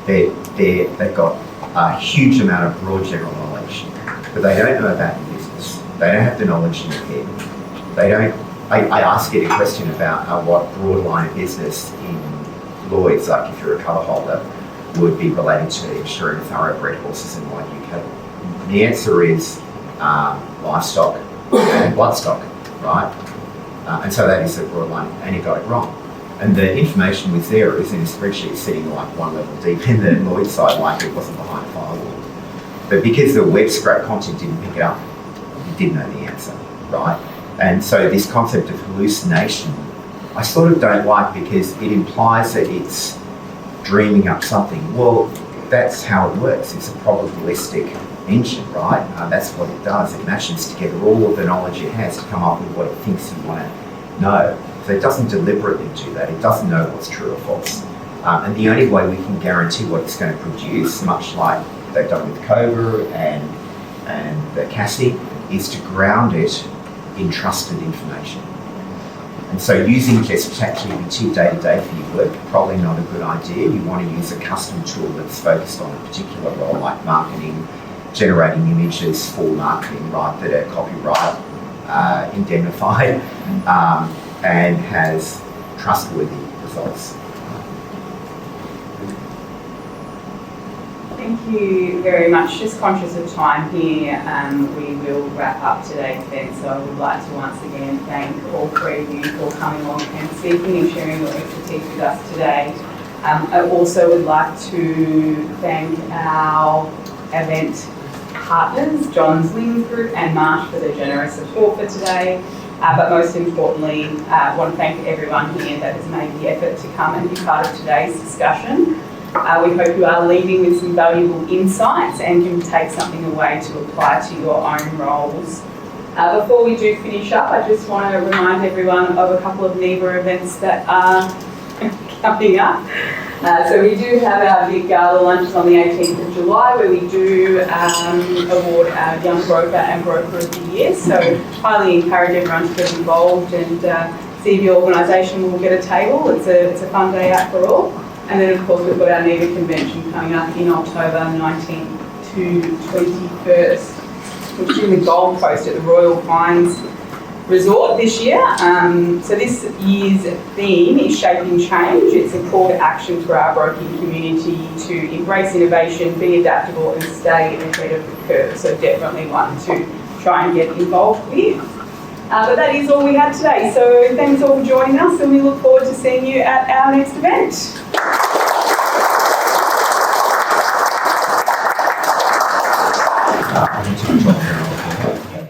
they've got a huge amount of broad general knowledge, but they don't know about the business. They don't have the knowledge in their head. They don't. I asked it a question about what broad line of business in Lloyd's, like if you're a cover holder, would be related to insuring thoroughbred horses in like UK. The answer is livestock and bloodstock, right? And so that is a broad line, and you got it wrong. And the information was there, it was in a spreadsheet sitting like one level deep in the Lloyd's side, like it wasn't behind a firewall. But because the web scrape content didn't pick it up, you didn't know the answer, right? And so this concept of hallucination, I sort of don't like, because it implies that it's dreaming up something. Well, that's how it works. It's a probabilistic engine, right? That's what it does. It matches together all of the knowledge it has to come up with what it thinks you want to know. So it doesn't deliberately do that. It doesn't know what's true or false. And the only way we can guarantee what it's going to produce, much like they've done with Cova and the Cassie, is to ground it in trusted information. And so using just ChatGPT day to day for your work, probably not a good idea. You want to use a custom tool that's focused on a particular role, like marketing, generating images for marketing, right, that are copyright indemnified and has trustworthy results. Thank you very much. Just conscious of time here, we will wrap up today's event. So I would like to once again thank all three of you for coming along and speaking and sharing your expertise with us today. I also would like to thank our event partners, John's Lynn Group and Marsh, for their generous support for today. But most importantly, I want to thank everyone here that has made the effort to come and be part of today's discussion. We hope you are leaving with some valuable insights and can take something away to apply to your own roles. Before we do finish up, I just want to remind everyone of a couple of NEBA events that are coming up. So we do have our big gala lunches on the 18th of July where we do award our Young Broker and Broker of the Year. So highly encourage everyone to get involved and see if your organisation will get a table. It's a fun day out for all. And then of course we've got our NEBA convention coming up in October 19th to 21st, which is in the Gold Coast at the Royal Pines Resort this year. So this year's theme is Shaping Change. It's a call to action for our broking community to embrace innovation, be adaptable and stay ahead of the curve. So definitely one to try and get involved with. But that is all we had today. So thanks all for joining us and we look forward to seeing you at our next event. I need to